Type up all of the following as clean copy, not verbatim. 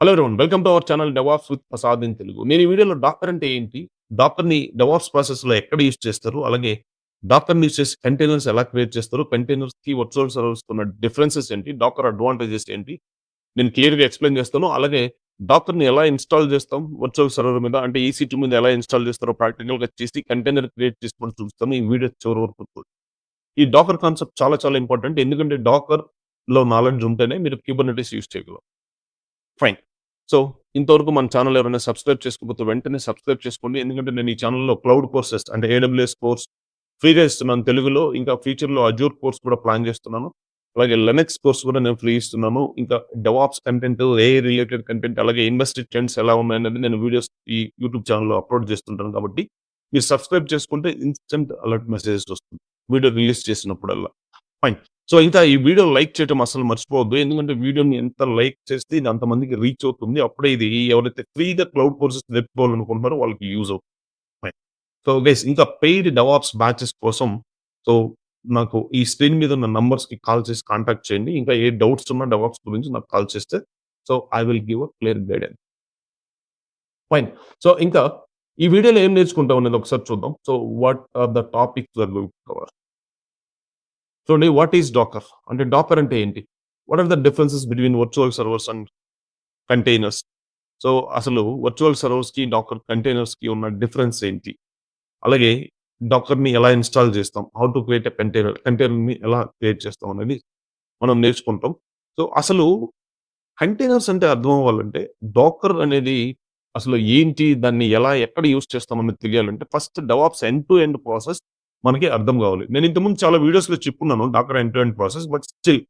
Hello everyone. Welcome to our channel DevOps with Prasad in Telugu. నేను ఈ వీడియోలో డాకర్ అంటే ఏంటి? డాకర్‌ని డెవాప్స్ ప్రాసెస్‌లో ఎక్కడ యూజ్ చేస్తారు? అలాగే డాకర్‌ని యూజ్ చేసి కంటైనర్స్ ఎలా క్రియేట్ చేస్తారు? కంటైనర్స్‌కి వర్చువల్ సర్వర్స్‌కి ఉన్న డిఫరెన్సెస్ ఏంటి? డాకర్ అడ్వాంటేజెస్ ఏంటి? నేను క్లియర్‌గా ఎక్స్‌ప్లెయిన్ చేస్తాను. అలాగే డాకర్‌ని ఎలా ఇన్‌స్టాల్ చేస్తాం వర్చువల్ సర్వర్ మీద అంటే EC2 మీద ఎలా ఇన్‌స్టాల్ చేస్తారో ప్రాక్టికల్‌గా చేసి కంటైనర్ క్రియేట్ చేసుకొని చూపిస్తాను. ఈ వీడియో చివరి వరకు చూడండి. ఈ డాకర్ కాన్సెప్ట్ చాలా చాలా ఇంపార్టెంట్. ఎందుకంటే డాకర్‌లో నాలెడ్జ్ ఉంటేనే మీరు కుబర్నెటిస్ యూజ్ చేయగలరు. ఫైన్. సో, ఇంతవరకు మన ఛానల్ ఎవరైనా సబ్స్క్రైబ్ చేసుకోకపోతే వెంటనే సబ్స్క్రైబ్ చేసుకోండి. ఎందుకంటే నేను ఈ ఛానల్‌లో క్లౌడ్ కోర్సెస్ అంటే AWS కోర్స్ ఫ్రీగా ఇస్తున్నాను తెలుగులో. ఇంకా ఫ్యూచర్‌లో అజూర్ కోర్స్ కూడా ప్లాన్ చేస్తున్నాను. అలాగే లినక్స్ కోర్స్ కూడా నేను ఫ్రీ ఇస్తున్నాను. ఇంకా DevOps content, AI related content అలాగే ఇండస్ట్రీ ట్రెండ్స్ ఎలా ఉన్నాయనేది నేను వీడియోస్ ఈ యూట్యూబ్ ఛానల్‌లో అప్‌లోడ్ చేస్తుంటాను కాబట్టి మీరు సబ్స్క్రైబ్ చేసుకుంటే ఇన్‌స్టంట్ అలర్ట్ మెసేజెస్ వస్తుంది. వీడియో రిలీజ్ చేసినప్పుడల్లా. ఫైన్. సో, ఇంకా ఈ వీడియో లైక్ చేయటం అస్సలు మర్చిపోవద్దు. ఎందుకంటే వీడియోని ఎంత లైక్ చేస్తే ఇది అంతమందికి రీచ్ అవుతుంది. అప్పుడే ఇది ఎవరైతే ఫ్రీగా క్లౌడ్ కోర్సెస్ నేర్చుకోవాలనుకుంటున్నారో వాళ్ళకి యూజ్ అవుతుంది. ఫైన్. సో, గైస్ ఇంకా పెయిడ్ డెవాప్స్ బ్యాచెస్ కోసం సో, నాకు ఈ స్క్రీన్ మీద ఉన్న నంబర్స్‌కి కాల్ చేసి కాంటాక్ట్ చేయండి. ఇంకా ఏ డౌట్స్ ఉన్నా డెవాప్స్ గురించి నాకు కాల్ చేస్తే so, I will give a clear guidance. Fine. So, ఇంకా ఈ వీడియోలో ఏం నేర్చుకుంటాం అనేది ఒకసారి చూద్దాం. So, what are the topics we are going to cover. చూడండి, వాట్ ఈస్ డాకర్? అంటే డాకర్ అంటే ఏంటి? What are the differences between virtual servers and containers? So, అసలు వర్చువల్ సర్వర్స్‌కి, డాకర్ కంటైనర్స్‌కి ఉన్న డిఫరెన్స్ ఏంటి? అలాగే డాకర్‌ని ఎలా ఇన్‌స్టాల్ చేస్తాం? How to create a container? కంటైనర్‌ని ఎలా క్రియేట్ చేస్తాం అనేది మనం నేర్చుకుంటాం. సో, అసలు కంటైనర్స్ అంటే అర్థం అవ్వాలంటే డాకర్ అనేది అసలు ఏంటి? దాన్ని ఎలా, ఎక్కడ యూజ్ చేస్తామనేది తెలియాలంటే first DevOps end to end process మనకి అర్థం కావాలి. నేను ఇంతకుముందు చాలా వీడియోస్‌లో చెప్పున్నాను Docker end to end process. But still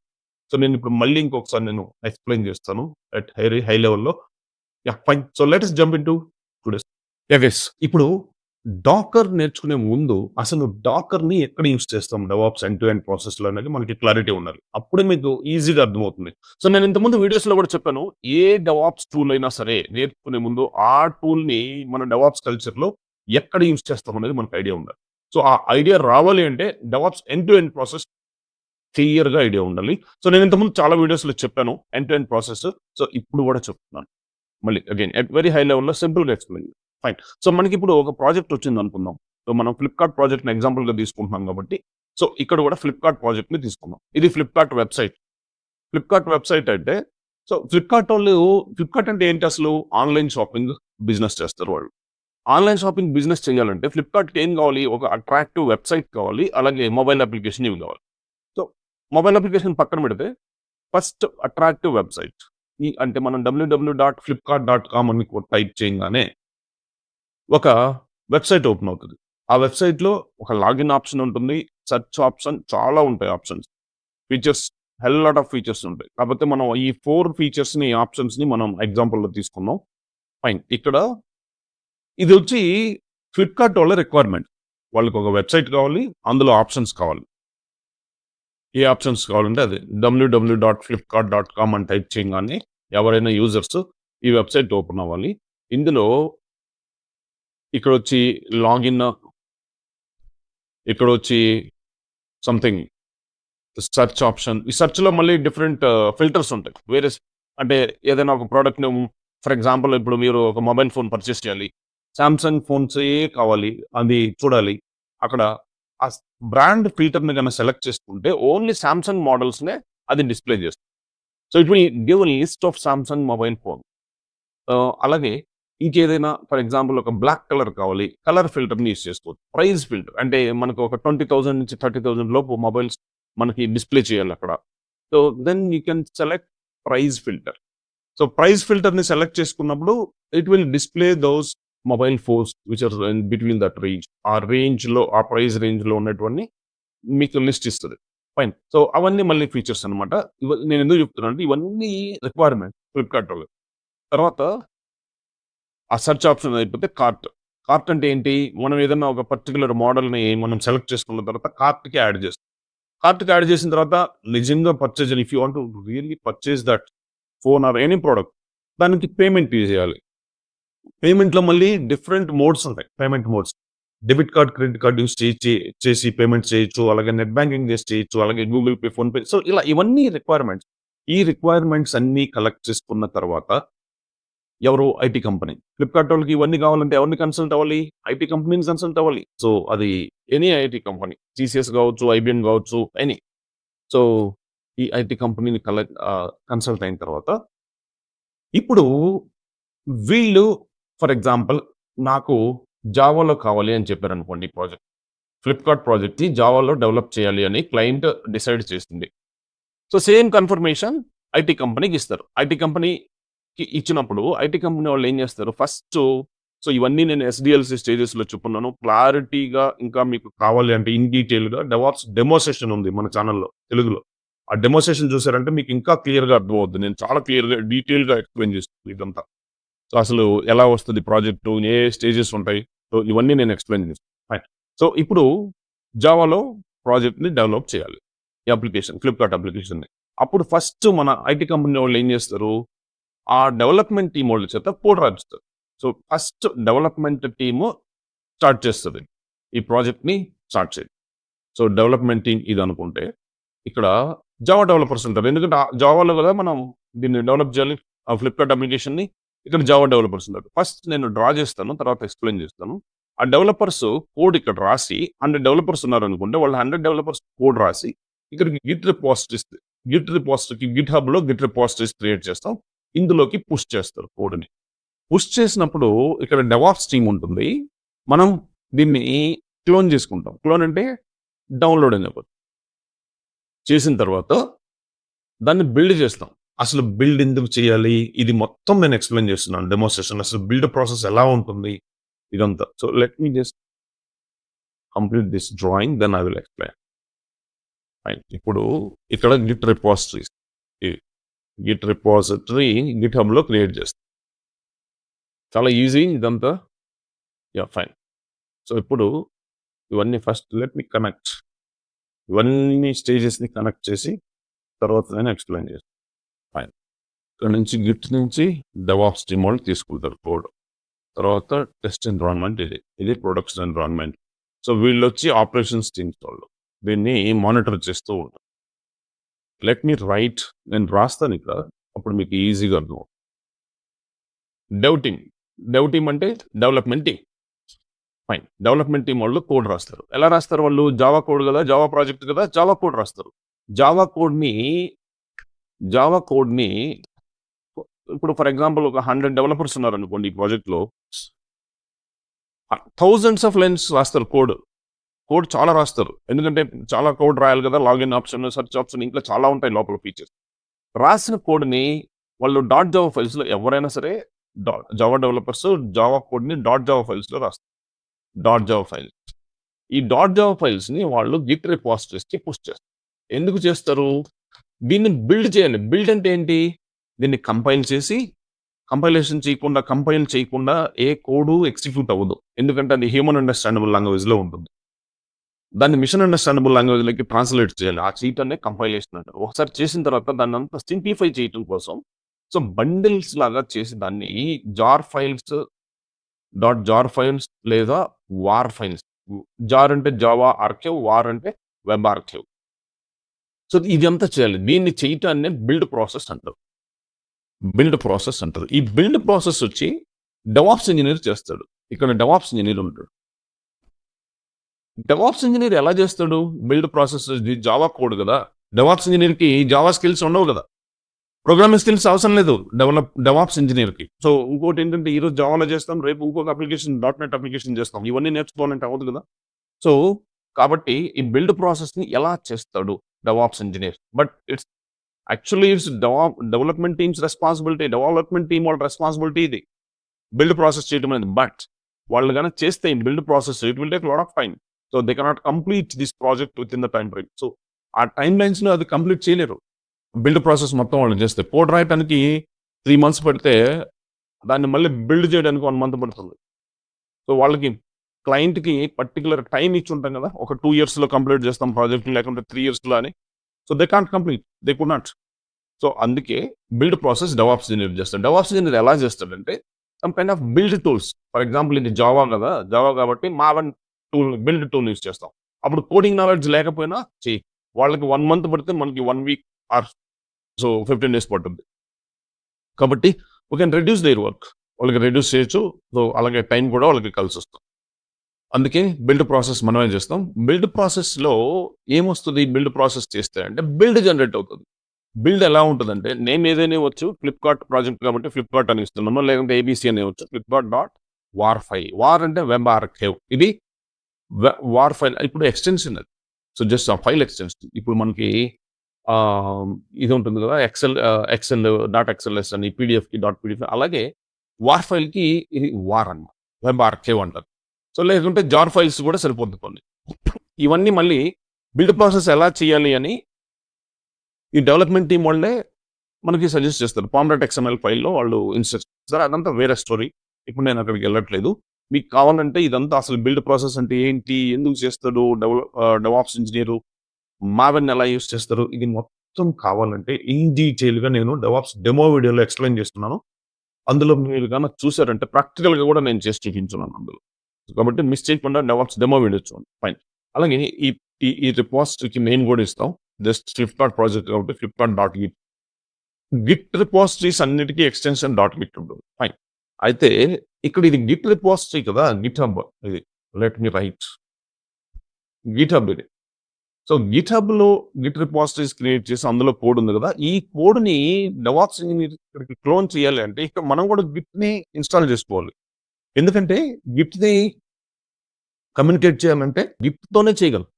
so, నేను ఇప్పుడు మళ్ళీ ఇంకొకసారి నేను ఎక్స్‌ప్లెయిన్ చేస్తాను అట్ హై లెవెల్‌లో. Yeah! Fine. So, let us jump into today's. Yeah! Yes. ఇప్పుడు డాకర్ నేర్చుకునే ముందు అసలు డాకర్‌ని ఎక్కడ యూజ్ చేస్తాం డెవాప్స్ ఎండ్ టు ఎండ్ ప్రాసెస్‌లో అనేది మనకి క్లారిటీ ఉండాలి. అప్పుడే మీకు ఈజీగా అర్థమవుతుంది. సో, నేను ఇంతకుముందు వీడియోస్‌లో కూడా చెప్పాను. ఏ డెవాప్స్ టూల్ అయినా సరే నేర్చుకునే ముందు ఆ టూల్‌ని మన డెవాప్స్ కల్చర్‌లో ఎక్కడ యూజ్ చేస్తాం అనేది మనకు ఐడియా ఉండాలి. సో, ఆ ఐడియా రావాలి అంటే DevOps end to end process క్లియర్‌గా ఐడియా ఉండాలి. సో, నేను ఇంతకుముందు చాలా వీడియోస్‌లో చెప్పాను end to end process. So, ఇప్పుడు కూడా చెప్తున్నాను. మళ్ళీ అగైన్ ఎట్ వెరీ హై లెవెల్‌లో సింపుల్‌గా ఎక్స్‌ప్లెయిన్. ఫైన్. సో, మనకిప్పుడు ఒక ప్రాజెక్ట్ వచ్చిందనుకుందాం. సో, మనం ఫ్లిప్‌కార్ట్ ప్రాజెక్ట్‌ని ఎగ్జాంపుల్‌గా తీసుకుంటున్నాం కాబట్టి, సో, ఇక్కడ కూడా ఫ్లిప్‌కార్ట్ ప్రాజెక్ట్‌ని తీసుకుందాం. ఇది ఫ్లిప్‌కార్ట్ వెబ్‌సైట్. ఫ్లిప్‌కార్ట్ వెబ్‌సైట్ అంటే సో, ఫ్లిప్‌కార్ట్ అంటే ఏంటి అసలు? ఆన్‌లైన్ షాపింగ్ బిజినెస్ చేస్తారు వాళ్ళు. ఆన్‌లైన్ షాపింగ్ బిజినెస్ చేయాలంటే ఫ్లిప్‌కార్ట్‌కి ఏం కావాలి? ఒక అట్రాక్టివ్ వెబ్‌సైట్ కావాలి. అలాగే మొబైల్ అప్లికేషన్ ఇవి కావాలి. సో, మొబైల్ అప్లికేషన్ పక్కన పెడితే ఫస్ట్ అట్రాక్టివ్ వెబ్‌సైట్. అంటే మనం www.flipkart.com అని టైప్ చేయంగానే ఒక వెబ్‌సైట్ ఓపెన్ అవుతది. ఆ వెబ్‌సైట్‌లో ఒక లాగిన్ ఆప్షన్ ఉంటుంది. సెర్చ్ ఆప్షన్ చాలా ఉంటాయి options. Features lot of features ఉంటాయి. కాకపోతే మనం ఈ 4 ఫీచర్స్‌ని, ఆప్షన్స్‌ని మనం ఎగ్జాంపుల్‌లో తీసుకుందాం. ఫైన్. ఇక్కడ ఇదొచ్చి ఫ్లిప్‌కార్ట్ వాళ్ళ రిక్వైర్మెంట్. వాళ్ళకొక వెబ్‌సైట్ కావాలి. అందులో ఆప్షన్స్ కావాలి. ఏ ఆప్షన్స్ కావాలంటే అది www.flipkart.com అని టైప్ చేయంగానే ఎవరైనా యూజర్స్ ఈ వెబ్‌సైట్ ఓపెన్ అవ్వాలి. ఇందులో ఇక్కడొచ్చి లాగిన్, ఇక్కడొచ్చి సంథింగ్ సెర్చ్ ఆప్షన్. ఈ సెర్చ్‌లో మళ్ళీ డిఫరెంట్ ఫిల్టర్స్ ఉంటాయి. అంటే ఏదైనా ఒక ప్రొడక్ట్ ఫర్ ఎగ్జాంపుల్ ఇప్పుడు మీరు ఒక మొబైల్ ఫోన్ పర్చేస్ చేయాలి. సామ్‌సంగ్ ఫోన్సే కావాలి. అది చూడాలి. అక్కడ ఆ బ్రాండ్ ఫిల్టర్‌ని గనక సెలెక్ట్ చేసుకుంటే ఓన్లీ సామ్‌సంగ్ మోడల్స్‌నే అది డిస్‌ప్లే చేస్తుంది. So, it will give a list of Samsung mobile phone. అలాగే ఇంకేదైనా ఫర్ ఎగ్జాంపుల్ ఒక బ్లాక్ కలర్ కావాలి. కలర్ ఫిల్టర్‌ని యూజ్ చేసుకోవచ్చు. ప్రైస్ ఫిల్టర్ అంటే మనకు ఒక 20,000 నుంచి 30,000 లోపు మొబైల్స్ మనకి డిస్‌ప్లే చేయాలక్కడ. So, then you can select price filter. So, price ఫిల్టర్‌ని సెలెక్ట్ చేసుకున్నప్పుడు it will display those mobile phones which are in between that range. ఆ రేంజ్‌లో ఆ ప్రైస్ రేంజ్‌లో ఉన్నటివన్నీ మీకు లిస్ట్ ఇస్తది. ఫైన్. సో, అవన్నీ మళ్ళీ ఫీచర్స్ అన్నమాట. నేను ఎందుకు చెప్తున్నానంటే ఇవన్నీ రిక్వైర్మెంట్ ఫ్లిప్‌కార్ట్ వాళ్ళకి. తర్వాత ఆ సెర్చ్ ఆప్షన్ అయిపోతే కార్ట్. కార్ట్ అంటే ఏంటి? మనం ఏదన్నా ఒక పర్టిక్యులర్ మోడల్‌ని మనం సెలెక్ట్ చేసుకున్న తర్వాత కార్ట్‌కి యాడ్ చేస్తాం. కార్ట్‌కి యాడ్ చేసిన తర్వాత నిజంగా purchase if you want to really purchase that phone or any product దానికి పేమెంట్ పే చేయాలి. పేమెంట్‌లో మళ్ళీ డిఫరెంట్ మోడ్స్ ఉంటాయి. Payment modes. Debit card, credit card use చేసి పేమెంట్స్ చేయొచ్చు. అలాగే నెట్ బ్యాంకింగ్ చేసి చేయొచ్చు. అలాగే గూగుల్ పే, ఫోన్‌పే. సో, ఇలా ఇవన్నీ రిక్వైర్మెంట్స్. ఈ రిక్వైర్మెంట్స్ అన్నీ కలెక్ట్ చేసుకున్న తర్వాత ఎవరు? IT company. ఫ్లిప్‌కార్ట్ వాళ్ళకి ఇవన్నీ కావాలంటే ఎవరిని కన్సల్ట్ అవ్వాలి? ఐటీ కంపెనీని కన్సల్ట్ అవ్వాలి. సో, అది ఎనీ ఐటీ కంపెనీ. టీసీఎస్ కావచ్చు, ఐబీఎం కావచ్చు, ఎనీ. సో, ఈ ఐటీ కంపెనీని కన్సల్ట్ అయిన తర్వాత ఇప్పుడు వీళ్ళు ఫర్ ఎగ్జాంపుల్ నాకు జావాలో కావాలి అని చెప్పారనుకోండి ఈ ప్రాజెక్ట్. ఫ్లిప్‌కార్ట్ ప్రాజెక్ట్‌ని జావాలో డెవలప్ చేయాలి అని క్లయింట్ డిసైడ్ చేస్తుంది. సో, సేమ్ కన్ఫర్మేషన్ ఐటీ కంపెనీకి ఇస్తారు. ఐటీ కంపెనీకి ఇచ్చినప్పుడు ఐటీ కంపెనీ వాళ్ళు ఏం చేస్తారు? ఫస్టు సో, ఇవన్నీ నేను ఎస్‌డిఎల్‌సి స్టేజెస్‌లో చెప్పున్నాను. క్లారిటీగా ఇంకా మీకు కావాలి అంటే ఇన్ డీటెయిల్‌గా డెవాప్స్ డెమో సెషన్ ఉంది మన ఛానెల్‌లో తెలుగులో. ఆ డెమో సెషన్ చూసారంటే మీకు ఇంకా క్లియర్‌గా అర్థమవుద్ది. నేను చాలా క్లియర్‌గా డీటెయిల్‌గా ఎక్స్‌ప్లెయిన్ చేస్తాను ఇదంతా. సో, అసలు ఎలా వస్తది ప్రాజెక్టు? ఏ స్టేజెస్ ఉంటాయి? సో, ఇవన్నీ నేను ఎక్స్‌ప్లెయిన్ చేస్తాను. ఫైన్. సో, ఇప్పుడు జావాలో ప్రాజెక్ట్‌ని డెవలప్ చేయాలి. ఈ అప్లికేషన్ ఫ్లిప్‌కార్ట్ అప్లికేషన్‌ని. అప్పుడు ఫస్ట్ మన ఐటీ కంపెనీ వాళ్ళు ఏం చేస్తారు? ఆ డెవలప్‌మెంట్ టీమ్ వాళ్ళ చేత కోడ్ రాపిస్తారు. So, first development team start చేస్తది. ఈ ప్రాజెక్ట్‌ని స్టార్ట్ చేయాలి. సో, డెవలప్‌మెంట్ టీమ్ ఇదనుకుంటే, ఇక్కడ జావా డెవలపర్స్ ఉంటారు. ఎందుకంటే జావాలో కదా మనం దీన్ని డెవలప్ చేయాలి. ఆ ఫ్లిప్‌కార్ట్ అప్లికేషన్‌ని. ఇక్కడ జావా డెవలపర్స్ ఉన్నారు. ఫస్ట్ నేను డ్రా చేస్తాను. తర్వాత ఎక్స్‌ప్లెయిన్ చేస్తాను. ఆ డెవలపర్స్ కోడ్ ఇక్కడ రాసి 100 డెవలపర్స్ ఉన్నారనుకుంటే, వాళ్ళు 100 డెవలపర్స్ కోడ్ రాసి ఇక్కడికి గిట్ హబ్‌లో గిట్ రిపాజిటరీస్ క్రియేట్ చేస్తాం. ఇందులోకి పుష్ చేస్తారు కోడ్‌ని. పుష్ చేసినప్పుడు ఇక్కడ డెవాప్స్ టీమ్ ఉంటుంది. మనం దీన్ని క్లోన్ చేసుకుంటాం. క్లోన్ అంటే డౌన్‌లోడ్ అని చెప్పొచ్చు. చేసిన తర్వాత దాన్ని బిల్డ్ చేస్తాం. అసలు బిల్డ్ ఎందుకు చేయాలి? ఇది మొత్తం నేను ఎక్స్‌ప్లెయిన్ చేస్తున్నాను డెమోన్‌స్ట్రేషన్. అసలు బిల్డ్ ప్రాసెస్ ఎలా ఉంటుంది? ఇదంతా. So, let me just complete this drawing then I will explain. Fine. ఇప్పుడు ఇక్కడ గిట్ రిపాజిటరీస్. ఈ గిట్ రిపాజిటరీ గిట్ హబ్‌లో క్రియేట్ చేస్తాం. చాలా ఈజీ ఇదంతా. యాహ్! ఫైన్. సో, ఇప్పుడు ఇవన్నీ ఫస్ట్ లెట్ మీ కనెక్ట్. ఇవన్నీ స్టేజెస్‌ని కనెక్ట్ చేసి తర్వాత నేను ఎక్స్‌ప్లెయిన్ చేస్తాను. ఫైన్. ఇక్కడ నుంచి గిట్ నుంచి డెవాప్స్ టీమ్ వాళ్ళు తీసుకుంటారు కోడ్. తర్వాత టెస్ట్ ఎన్విరాన్మెంట్ ఇది. ఇది ప్రొడక్షన్ ఎన్విరాన్మెంట్. సో, వీళ్ళొచ్చి ఆపరేషన్స్ టీమ్స్ వాళ్ళు. దీన్ని మానిటర్ చేస్తూ ఉంటారు. Let me write. నేను రాస్తాను ఇక్కడ. అప్పుడు మీకు ఈజీగా అర్థం. డెవ్ టీమ్ అంటే development team. Fine. Development team వాళ్ళు కోడ్ రాస్తారు. ఎలా రాస్తారు వాళ్ళు? జావా కోడ్ కదా! జావా ప్రాజెక్ట్ కదా! జావా కోడ్ రాస్తారు. జావా కోడ్‌ని ఇప్పుడు ఫర్ ఎగ్జాంపుల్ ఒక 100 డెవలపర్స్ ఉన్నారనుకోండి ఈ ప్రాజెక్ట్‌లో. థౌసండ్స్ ఆఫ్ లైన్స్ రాస్తారు కోడ్. కోడ్ చాలా రాస్తారు. ఎందుకంటే చాలా కోడ్ రాయాలి కదా! లాగిన్ ఆప్షన్, సెర్చ్ ఆప్షన్ ఇంకా చాలా ఉంటాయి లోపల ఫీచర్స్. రాసిన కోడ్‌ని వాళ్ళు డాట్ జావా ఫైల్స్‌లో ఎవరైనా సరే జావా డెవలపర్స్ జావా కోడ్‌ని డాట్ జావా ఫైల్స్‌లో రాస్తారు. Dot Java files. ఈ డాట్ జావా ఫైల్స్‌ని వాళ్ళు గిట్ రిపాజిటరీస్‌కి పుష్ చేస్తారు. ఎందుకు చేస్తారు? దీన్ని బిల్డ్ చేయాలి. బిల్డ్ అంటే ఏంటి? దీన్ని కంపైల్ చేయకుండా ఏ కోడు ఎగ్జిక్యూట్ అవ్వదు. ఎందుకంటే అది హ్యూమన్ అండర్‌స్టాండబుల్ లాంగ్వేజ్‌లో ఉంటుంది. దాన్ని మిషన్ అండర్‌స్టాండబుల్ లాంగ్వేజ్‌లోకి ట్రాన్స్‌లేట్ చేయాలి. ఆ చేయటాన్నే కంపైలేషన్ అంటారు. ఒకసారి చేసిన తర్వాత దాన్నంతా సింప్లిఫై చేయటం కోసం సో, బండిల్స్ లాగా చేసి దాన్ని జార్ ఫైల్స్ లేదా వార్ ఫైల్స్. జార్ అంటే జావా ఆర్కైవ్, వార్ అంటే వెబ్ ఆర్కైవ్. సో, ఇదంతా చేయాలి. దీన్ని చేయటాన్నే బిల్డ్ ప్రాసెస్ అంటారు. ఈ బిల్డ్ ప్రాసెస్ వచ్చి డెవాప్స్ ఇంజినీర్ చేస్తాడు. ఇక్కడ డెవాప్స్ ఇంజినీర్ ఉంటాడు. డెవాప్స్ ఇంజినీర్ ఎలా చేస్తాడు? బిల్డ్ ప్రాసెస్ ఇది జావా కోడ్ కదా! డెవాప్స్ ఇంజినీర్‌కి జావా స్కిల్స్ ఉండవు కదా! ప్రోగ్రామింగ్ స్కిల్స్ అవసరం లేదు డెవాప్స్ ఇంజినీర్‌కి. సో, ఇంకోటి ఏంటంటే ఈరోజు జావాలో చేస్తాం. రేపు ఇంకొక అప్లికేషన్ .NET అప్లికేషన్ చేస్తాం. ఇవన్నీ నేర్చుకోవాలంటే అవ్వదు కదా! సో, కాబట్టి ఈ బిల్డ్ ప్రాసెస్‌ని ఎలా చేస్తాడు DevOps engineer? But its development teams responsibility. Development team వాళ్ళ రెస్పాన్సిబిలిటీ ఇది. బిల్డ్ ప్రాసెస్ చేయడం అనేది. బట్ వాళ్ళు గనక చేస్తే ఈ build process it will take lot of time. So, they cannot complete this project within the time frame. So, ఆ time లైన్స్‌లో అది కంప్లీట్ చేయలేరు. బిల్డ్ ప్రాసెస్ మొత్తం వాళ్ళు చేస్తే. కోడ్ రాయటానికి 3 మంత్స్ పడితే దాన్ని మళ్ళీ బిల్డ్ చేయడానికి 1 మంత్ పడుతుంది. సో, వాళ్ళకి క్లయింట్‌కి పర్టిక్యులర్ టైమ్ ఇచ్చి ఉంటాం కదా! ఒక 2 ఇయర్స్‌లో కంప్లీట్ చేస్తాం ప్రాజెక్ట్‌ని లేకుంటే 3 ఇయర్స్‌లో అని. So, they can't complete. They could not. So, అందుకే బిల్డ్ ప్రాసెస్ డెవాప్స్ ఇంజినీర్ చేస్తాడు. డెవాప్స్ ఇంజినీర్ ఎలా చేస్తాడంటే some kind of build tools. For example ఇది జావా కదా! జావా కాబట్టి మావెన్ బిల్డ్ టూల్ యూజ్ చేస్తాం. అప్పుడు కోడింగ్ నాలెడ్జ్ లేకపోయినా చెయ్యి. వాళ్ళకి 1 మంత్ పడితే మనకి 1 వీక్ ఆర్ సో 15 డేస్ పట్టుద్ది. కాబట్టి we can reduce their work. వాళ్ళకి రెడ్యూస్ చేయొచ్చు. సో, అలాగే టైం కూడా వాళ్ళకి కలిసొస్తుంది. అందుకే బిల్డ్ ప్రాసెస్ మనమే చేస్తాం. బిల్డ్ ప్రాసెస్‌లో ఏమొస్తది బిల్డ్ ప్రాసెస్ చేస్తే అంటే బిల్డ్ జనరేట్ అవుతది. బిల్డ్ ఎలా ఉంటదంటే నేమ్ ఏదైనా ఇవ్వచ్చు. ఫ్లిప్‌కార్ట్ ప్రాజెక్ట్ కాబట్టి ఫ్లిప్‌కార్ట్ అని ఇస్తున్నాము. లేదంటే ఏబీసీ అని ఇవ్వచ్చు. Flipkart dot war file. War అంటే వెబ్ ఆర్కైవ్. ఇది వార్ ఫైల్ ఇప్పుడు ఎక్స్‌టెన్షన్ అది. సో, జస్ట్ ఆ ఫైల్ ఎక్స్‌టెన్షన్. ఇప్పుడు మనకి ఇది ఉంటుంది కదా! ఎక్సెల్ డాట్ ఎక్స్ఎల్ఎస్ అని పీడీఎఫ్‌కి డాట్ పీడీఎఫ్ అలాగే వార్ ఫైల్‌కి ఇది వార్ అన్నమాట. వెబ్ ఆర్కైవ్ అంటారు. సో, లేకుంటే జార్ ఫైల్స్ కూడా సరిపోతుంది కొన్ని. ఇవన్నీ మళ్ళీ బిల్డ్ ప్రాసెస్ ఎలా చేయాలి అని ఈ డెవలప్‌మెంట్ టీమ్ వాళ్ళే మనకి సజెస్ట్ చేస్తారు. పామ్.డాట్ ఎక్స్ఎంఎల్ ఫైల్‌లో వాళ్ళు ఇన్‌స్ట్రక్షన్ ఇస్తారు. అదంతా వేరే స్టోరీ. ఇప్పుడు నేను అక్కడికి వెళ్ళట్లేదు. మీకు కావాలంటే ఇదంతా అసలు బిల్డ్ ప్రాసెస్ అంటే ఏంటి? ఎందుకు చేస్తాడు? డెవాప్స్ ఇంజినీరు మావెన్ ఎలా యూజ్ చేస్తారు? ఇది మొత్తం కావాలంటే ఇన్ డీటెయిల్‌గా నేను డెవాప్స్ డెమో వీడియోలో ఎక్స్‌ప్లెయిన్ చేస్తున్నాను. అందులో మీరు గనక చూసారంటే ప్రాక్టికల్‌గా కూడా నేను చేసి చూపించున్నాను అందులో. కాబట్టి మిస్ చేయకుండా డెవాప్స్ డెమో వీడియో చూడండి. ఫైన్. అలాగే ఈ ఈ ఈ రిపాజిటరీకి మెయిన్ కూడా ఇస్తాం. జస్ట్ ఫ్లిప్‌కార్ట్ ప్రాజెక్ట్ కాబట్టి Flipkart dot Git. Git repositories అన్నిటికీ ఎక్స్‌టెన్షన్ డాట్ గిట్ ఉంటుంది. ఫైన్. అయితే ఇక్కడ ఇది గిట్ రిపాజిటరీ కదా! గిట్‌హబ్ ఇది. Let me right. గిట్‌హబ్ ఇది. సో, గిట్‌హబ్‌లో గిట్ రిపాజిటరీస్ క్రియేట్ చేసి అందులో కోడ్ ఉంది కదా! ఈ కోడ్‌ని డెవాప్స్ ఇంజినీర్ ఇక్కడికి క్లోన్ చేయాలి అంటే ఇక మనం కూడా గిట్‌ని ఇన్‌స్టాల్ చేసుకోవాలి. ఎందుకంటే గిట్‌ని కమ్యూనికేట్ చేయాలంటే గిట్‌తోనే చేయగలం.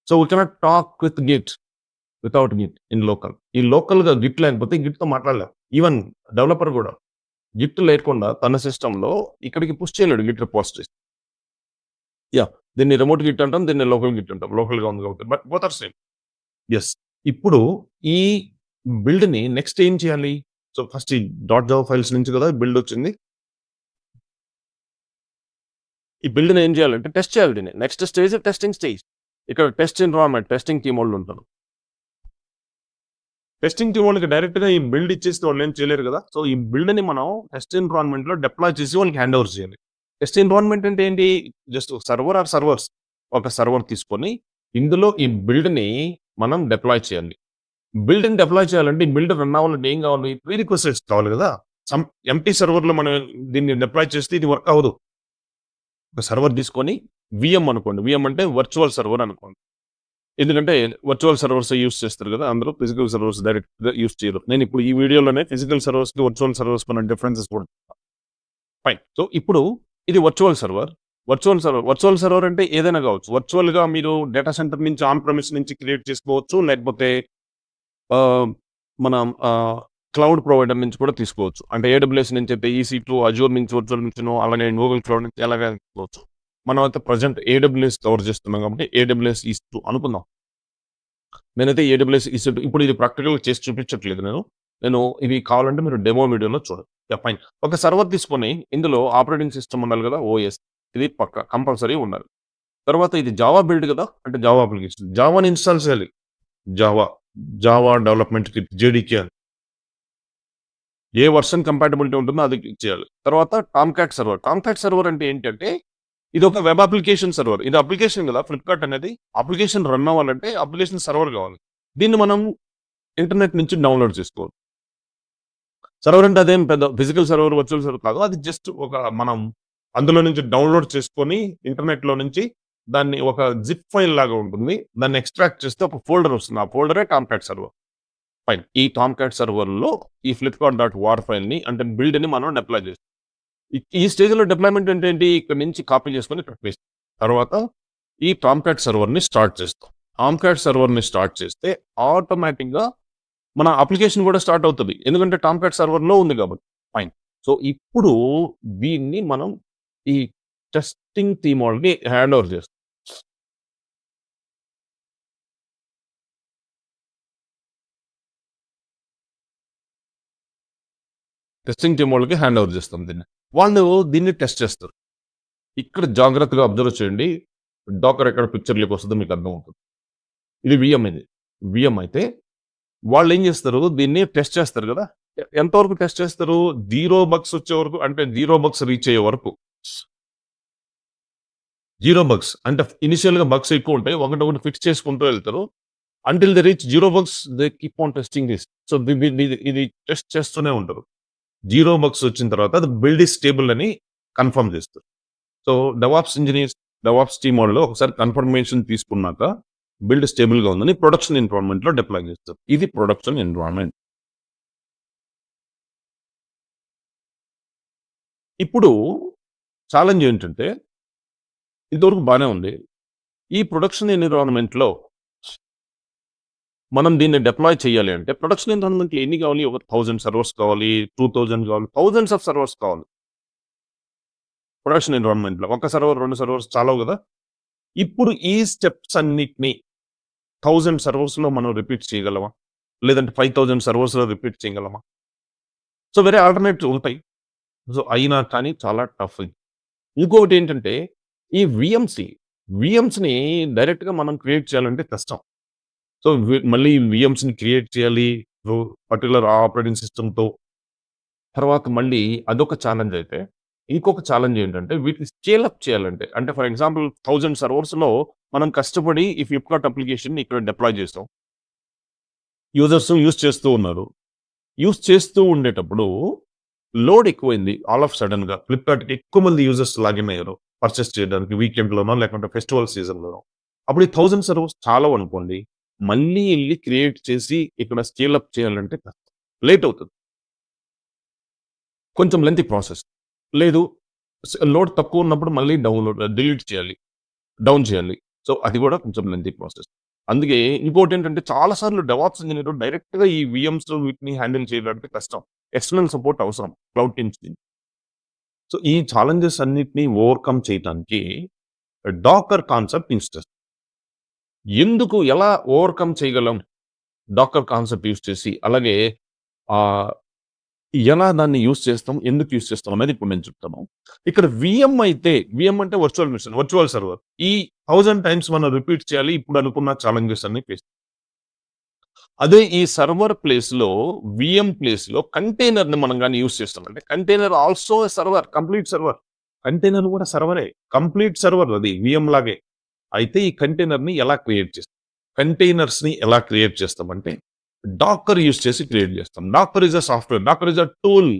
So, we cannot talk with git without git in local. ఈ లోకల్‌గా గిట్ లేకపోతే గిట్‌తో మాట్లాడలేం. ఈవెన్ డెవలపర్ కూడా గిట్ లేకుండా తన సిస్టమ్‌లో ఇక్కడికి పుష్ చేయలేడు గిట్ రిపాజిటరీస్. యాహ్! దీన్ని రిమోట్ గిట్ అంటాం. దీన్ని లోకల్ గిట్ అంటాం. లోకల్‌గా ఉంది కాబట్టి. But both are same. Yes. ఇప్పుడు ఈ బిల్డ్‌ని నెక్స్ట్ ఏం చేయాలి? సో, ఫస్ట్ ఈ డాట్ జావా ఫైల్స్ నుంచి కదా బిల్డ్ వచ్చింది. ఈ బిల్డ్‌ని ఏం చేయాలంటే టెస్ట్ చేయాలి దీన్ని. Next stage testing stage. ఇక్కడ టెస్ట్ ఎన్విరాన్మెంట్ టెస్టింగ్ టీమ్ వాళ్ళు ఉంటారు. టెస్టింగ్ టీమ్ వాళ్ళకి డైరెక్ట్‌గా ఈ బిల్డ్ ఇచ్చేస్తే వాళ్ళు ఏం చేయలేరు కదా! సో, ఈ బిల్డ్‌ని మనం టెస్ట్ ఎన్విరాన్మెంట్‌లో డిప్లాయ్ చేసి వాళ్ళకి హ్యాండ్ ఓవర్ చేయాలి. టెస్ట్ ఎన్విరాన్మెంట్ అంటే ఏంటి? Just server or servers. ఒక సర్వర్ తీసుకొని ఇందులో ఈ బిల్డ్‌ని మనం డిప్లాయ్ చేయాలి. బిల్డ్‌ని డిప్లాయ్ చేయాలంటే ఈ బిల్డ్ రన్ అవ్వాలంటే ఏం కావాలి? ప్రీ రిక్వెస్ట్స్ కావాలి కదా! ఎంప్టీ సర్వర్‌లో మనం దీన్ని డిప్లాయ్ చేస్తే ఇది వర్క్ అవ్వదు. ఒక సర్వర్ తీసుకొని వీఎం అనుకోండి. వీఎం అంటే వర్చువల్ సర్వర్ అనుకోండి. ఎందుకంటే వర్చువల్ సర్వర్స్ యూజ్ చేస్తారు కదా! అందరూ ఫిజికల్ సర్వర్స్ డైరెక్ట్‌గా యూజ్ చేయరు. నేను ఇప్పుడు ఈ వీడియోలోనే ఫిజికల్ సర్వర్స్‌కి, వర్చువల్ సర్వర్స్ మన డిఫరెన్సెస్ కూడా ఫైన్. సో, ఇప్పుడు ఇది వర్చువల్ సర్వర్. వర్చువల్ సర్వర్ అంటే ఏదైనా కావచ్చు. వర్చువల్‌గా మీరు డేటా సెంటర్ నుంచి ఆన్ ప్రెమిస్ నుంచి క్రియేట్ చేసుకోవచ్చు. లేకపోతే ఆహ్, మనం క్లౌడ్ ప్రొవైడర్ నుంచి కూడా తీసుకోవచ్చు. అంటే ఏడబ్ల్యూఎస్ నుంచి అయితే EC2, అజూర్ నుంచి వర్చువల్ నుంచినో అలాగే గూగుల్ క్లౌడ్ నుంచి ఎలాగైనా తీసుకోవచ్చు. మనం అయితే ప్రెజెంట్ ఏడబ్ల్యూఎస్ కవర్ చేస్తున్నాం కాబట్టి ఏడబ్ల్యూఎస్ EC2 అనుకుందాం. నేనైతే ఏడబ్ల్యూఎస్ EC2 ఇప్పుడు ఇది ప్రాక్టికల్‌గా చేసి చూపించట్లేదు నేను. ఇది కావాలంటే మీరు డెమో వీడియోలో చూడండి. యాహ్! ఫైన్. ఒక సర్వర్ తీసుకొని ఇందులో ఆపరేటింగ్ సిస్టమ్ ఉండాలి కదా! ఓఎస్. ఇది పక్కా కంపల్సరీ ఉండాలి. తర్వాత ఇది జావా బిల్డ్ కదా! అంటే జావా అప్లికేషన్. జావాని ఇన్‌స్టాల్ చేయాలి. Java, Java development kit JDK అని. ఏ వెర్షన్ కంపాటిబిలిటీ ఉంటుందో అది క్లిక్ చేయాలి. తర్వాత టామ్‌క్యాట్ సర్వర్. టామ్‌క్యాట్ సర్వర్ అంటే ఏంటంటే ఇదొక వెబ్ అప్లికేషన్ సర్వర్. ఇది అప్లికేషన్ కదా! ఫ్లిప్‌కార్ట్ అనేది. అప్లికేషన్ రన్ అవ్వాలంటే అప్లికేషన్ సర్వర్ కావాలి. దీన్ని మనం ఇంటర్నెట్ నుంచి డౌన్‌లోడ్ చేసుకోవాలి. సర్వర్ అంటే అదేం పెద్ద ఫిజికల్ సర్వర్, వర్చువల్ సర్వర్ కాదు. అది జస్ట్ ఒక మనం అందులో నుంచి డౌన్‌లోడ్ చేసుకొని ఇంటర్నెట్‌లో నుంచి దాన్ని ఒక జిప్ ఫైల్ లాగా ఉంటుంది. దాన్ని ఎక్స్ట్రాక్ట్ చేస్తే ఒక ఫోల్డర్ వస్తుంది. ఆ ఫోల్డరే టామ్‌క్యాట్ సర్వర్. ఫైన్. ఈ టామ్‌క్యాట్ సర్వర్‌లో ఈ ఫ్లిప్‌కార్ట్ డాట్ వార్ ఫైల్‌ని అంటే బిల్డ్‌ని మనం డిప్లాయ్ చేస్తాం. ఈ స్టేజ్‌లో డిప్లాయ్‌మెంట్ అంటే ఏంటి? ఇక్కడి నుంచి కాపీ చేసుకొని ఇక్కడ పేస్ట్. తర్వాత ఈ టామ్‌క్యాట్ సర్వర్‌ని స్టార్ట్ చేస్తాం. టామ్‌క్యాట్ సర్వర్‌ని స్టార్ట్ చేస్తే ఆటోమేటిక్‌గా మన అప్లికేషన్ కూడా స్టార్ట్ అవుతది. ఎందుకంటే టామ్‌క్యాట్ సర్వర్‌లో ఉంది కాబట్టి. ఫైన్. సో, ఇప్పుడు దీన్ని మనం ఈ టెస్టింగ్ టీమ్ వాళ్ళకి హ్యాండ్ ఓవర్ చేస్తాం. టెస్టింగ్ టీమ్ వాళ్ళకి హ్యాండ్ ఓవర్ చేస్తాం దీన్ని. వాళ్ళు దీన్ని టెస్ట్ చేస్తారు. ఇక్కడ జాగ్రత్తగా అబ్జర్వ్ చేయండి. డాకర్ ఎక్కడ పిక్చర్‌లోకి వస్తదో మీకు అర్థమవుతది. ఇది వీఎం ఇది. వీఎం అయితే వాళ్ళేం జేస్తారు దీన్ని టెస్ట్ చేస్తారు గదా! ఎంతవరకు టెస్ట్ చేస్తారు? 0 బగ్స్ వచ్చే వరకు అంటే 0 బగ్స్ రీచ్ అయ్యే వరకు. 0 బగ్స్ అంటే ఇనిషియల్‌గా బగ్స్ ఎక్కువుంటాయి. ఒకటొకటి ఫిక్స్ చేసుకుంటూ వెళ్తారు. Until they reach 0 bugs they keep on testing this. So, ఇది టెస్ట్ చేస్తూనే ఉంటారు. జీరో బగ్స్ వచ్చిన తర్వాత అది బిల్డ్ ఈజ్ స్టేబుల్ అని కన్ఫర్మ్ చేస్తారు. So DevOps engineers, DevOps team వాళ్ళు ఒకసారి కన్ఫర్మేషన్ తీసుకున్నాక బిల్డ్ స్టేబుల్ గా ఉందని ప్రొడక్షన్ ఎన్విరాన్మెంట్ లో డిప్లాయ్ చేస్తారు. ఇది ప్రొడక్షన్ ఎన్విరాన్మెంట్. ఇప్పుడు ఛాలెంజ్ ఏంటంటే ఇంతవరకు బాగానే ఉంది. ఈ ప్రొడక్షన్ ఎన్విరాన్మెంట్ లో మనం దీన్ని డిప్లాయ్ చేయాలి అంటే ప్రొడక్షన్ ఎన్విరాన్మెంట్ ఎన్ని కావాలి? ఒక 1000 సర్వర్స్ కావాలి, 2000 కావాలి, థౌజండ్స్ ఆఫ్ సర్వర్స్ కావాలి ప్రొడక్షన్ ఎన్విరాన్మెంట్ లో. ఒక సర్వర్ 2 సర్వర్స్ చాలవు కదా. ఇప్పుడు ఈ స్టెప్స్ అన్నిటిని 1000 సర్వర్స్ లో మనం రిపీట్ చేయగలమా? లేదంటే 5000 సర్వర్స్ లో రిపీట్ చేయగలమా? సో వేరే ఆల్టర్నేటివ్ ఉంటాయి. సో అయినా కానీ చాలా టఫ్. ఇంకొకటి ఏంటంటే ఈ విఎమ్స్ని డైరెక్ట్గా మనం క్రియేట్ చేయాలంటే కష్టం. సో మళ్ళీ విఎమ్స్ని క్రియేట్ చేయాలి పర్టికులర్ ఆపరేటింగ్ సిస్టమ్తో. తర్వాత మళ్ళీ అదొక ఛాలెంజ్ అయితే, ఇంకొక ఛాలెంజ్ ఏంటంటే వీటిని స్కేల్ అప్ చేయాలంటే, అంటే ఫర్ ఎగ్జాంపుల్ 1000 సర్వర్స్లో మనం కష్టపడి ఈ ఫ్లిప్కార్ట్ అప్లికేషన్ ఇక్కడ డిప్లాయ్ చేస్తాం. యూజర్స్ యూస్ చేస్తూ ఉన్నారు. యూస్ చేస్తూ ఉండేటప్పుడు లోడ్ ఎక్కువైంది. ఆల్ ఆఫ్ సడన్ గా ఫ్లిప్కార్ట్కి ఎక్కువ మంది యూజర్స్ లాగిన్ అయ్యారు పర్చేస్ చేయడానికి, వీకెండ్లోనో లేకుంటే ఫెస్టివల్ సీజన్లోనో. అప్పుడు ఈ 1000 సర్వర్స్ చాలా అనుకోండి, మళ్ళీ వెళ్ళి క్రియేట్ చేసి ఇక్కడ స్కేల్ అప్ చేయాలంటే కష్టం, లేట్ అవుతుంది, కొంచెం లెంతీ ప్రాసెస్. లేదు లోడ్ తక్కువ ఉన్నప్పుడు మళ్ళీ డిలీట్ చేయాలి, డౌన్ చేయాలి. సో అది కూడా కొంచెం లెంతీ ప్రాసెస్. అందుకే ఇంకోటి ఏంటంటే చాలాసార్లు డెవాప్స్ ఇంజనీర్ డైరెక్ట్గా ఈ విఎమ్స్ వీటిని హ్యాండిల్ చేయడానికి కష్టం, ఎక్స్టర్నల్ సపోర్ట్ అవసరం క్లౌడ్ టీమ్స్. సో ఈ ఛాలెంజెస్ అన్నిటినీ ఓవర్కమ్ చేయడానికి డాకర్ కాన్సెప్ట్ యూస్ చేస్తాం. ఎందుకు, ఎలా ఓవర్కమ్ చేయగలం డాకర్ కాన్సెప్ట్ యూస్ చేసి, అలాగే ఎలా దాన్ని యూస్ చేస్తాం, ఎందుకు యూస్ చేస్తాం అనేది ఇప్పుడు నేను చెప్తాను. ఇక్కడ విఎం అయితే, విఎం అంటే వర్చువల్ మిషన్, వర్చువల్ సర్వర్. ఈ 1000 టైమ్స్ మనం రిపీట్ చేయాలి ఇప్పుడు అనుకున్న ఛాలెంజెస్ అన్ని ఫేస్. అదే ఈ సర్వర్ ప్లేస్ లో, విఎం ప్లేస్ లో కంటైనర్ ని మనం కానీ యూస్ చేస్తాం అంటే, container also server, complete server. Container కూడా సర్వరే, కంప్లీట్ సర్వర్ అది విఎం లాగే. అయితే ఈ కంటైనర్ ని ఎలా క్రియేట్ చేస్తాం, కంటైనర్స్ ని ఎలా క్రియేట్ చేస్తామంటే డాకర్ యూస్ చేసి క్రియేట్ చేస్తాం. Docker is a software, Docker is a tool.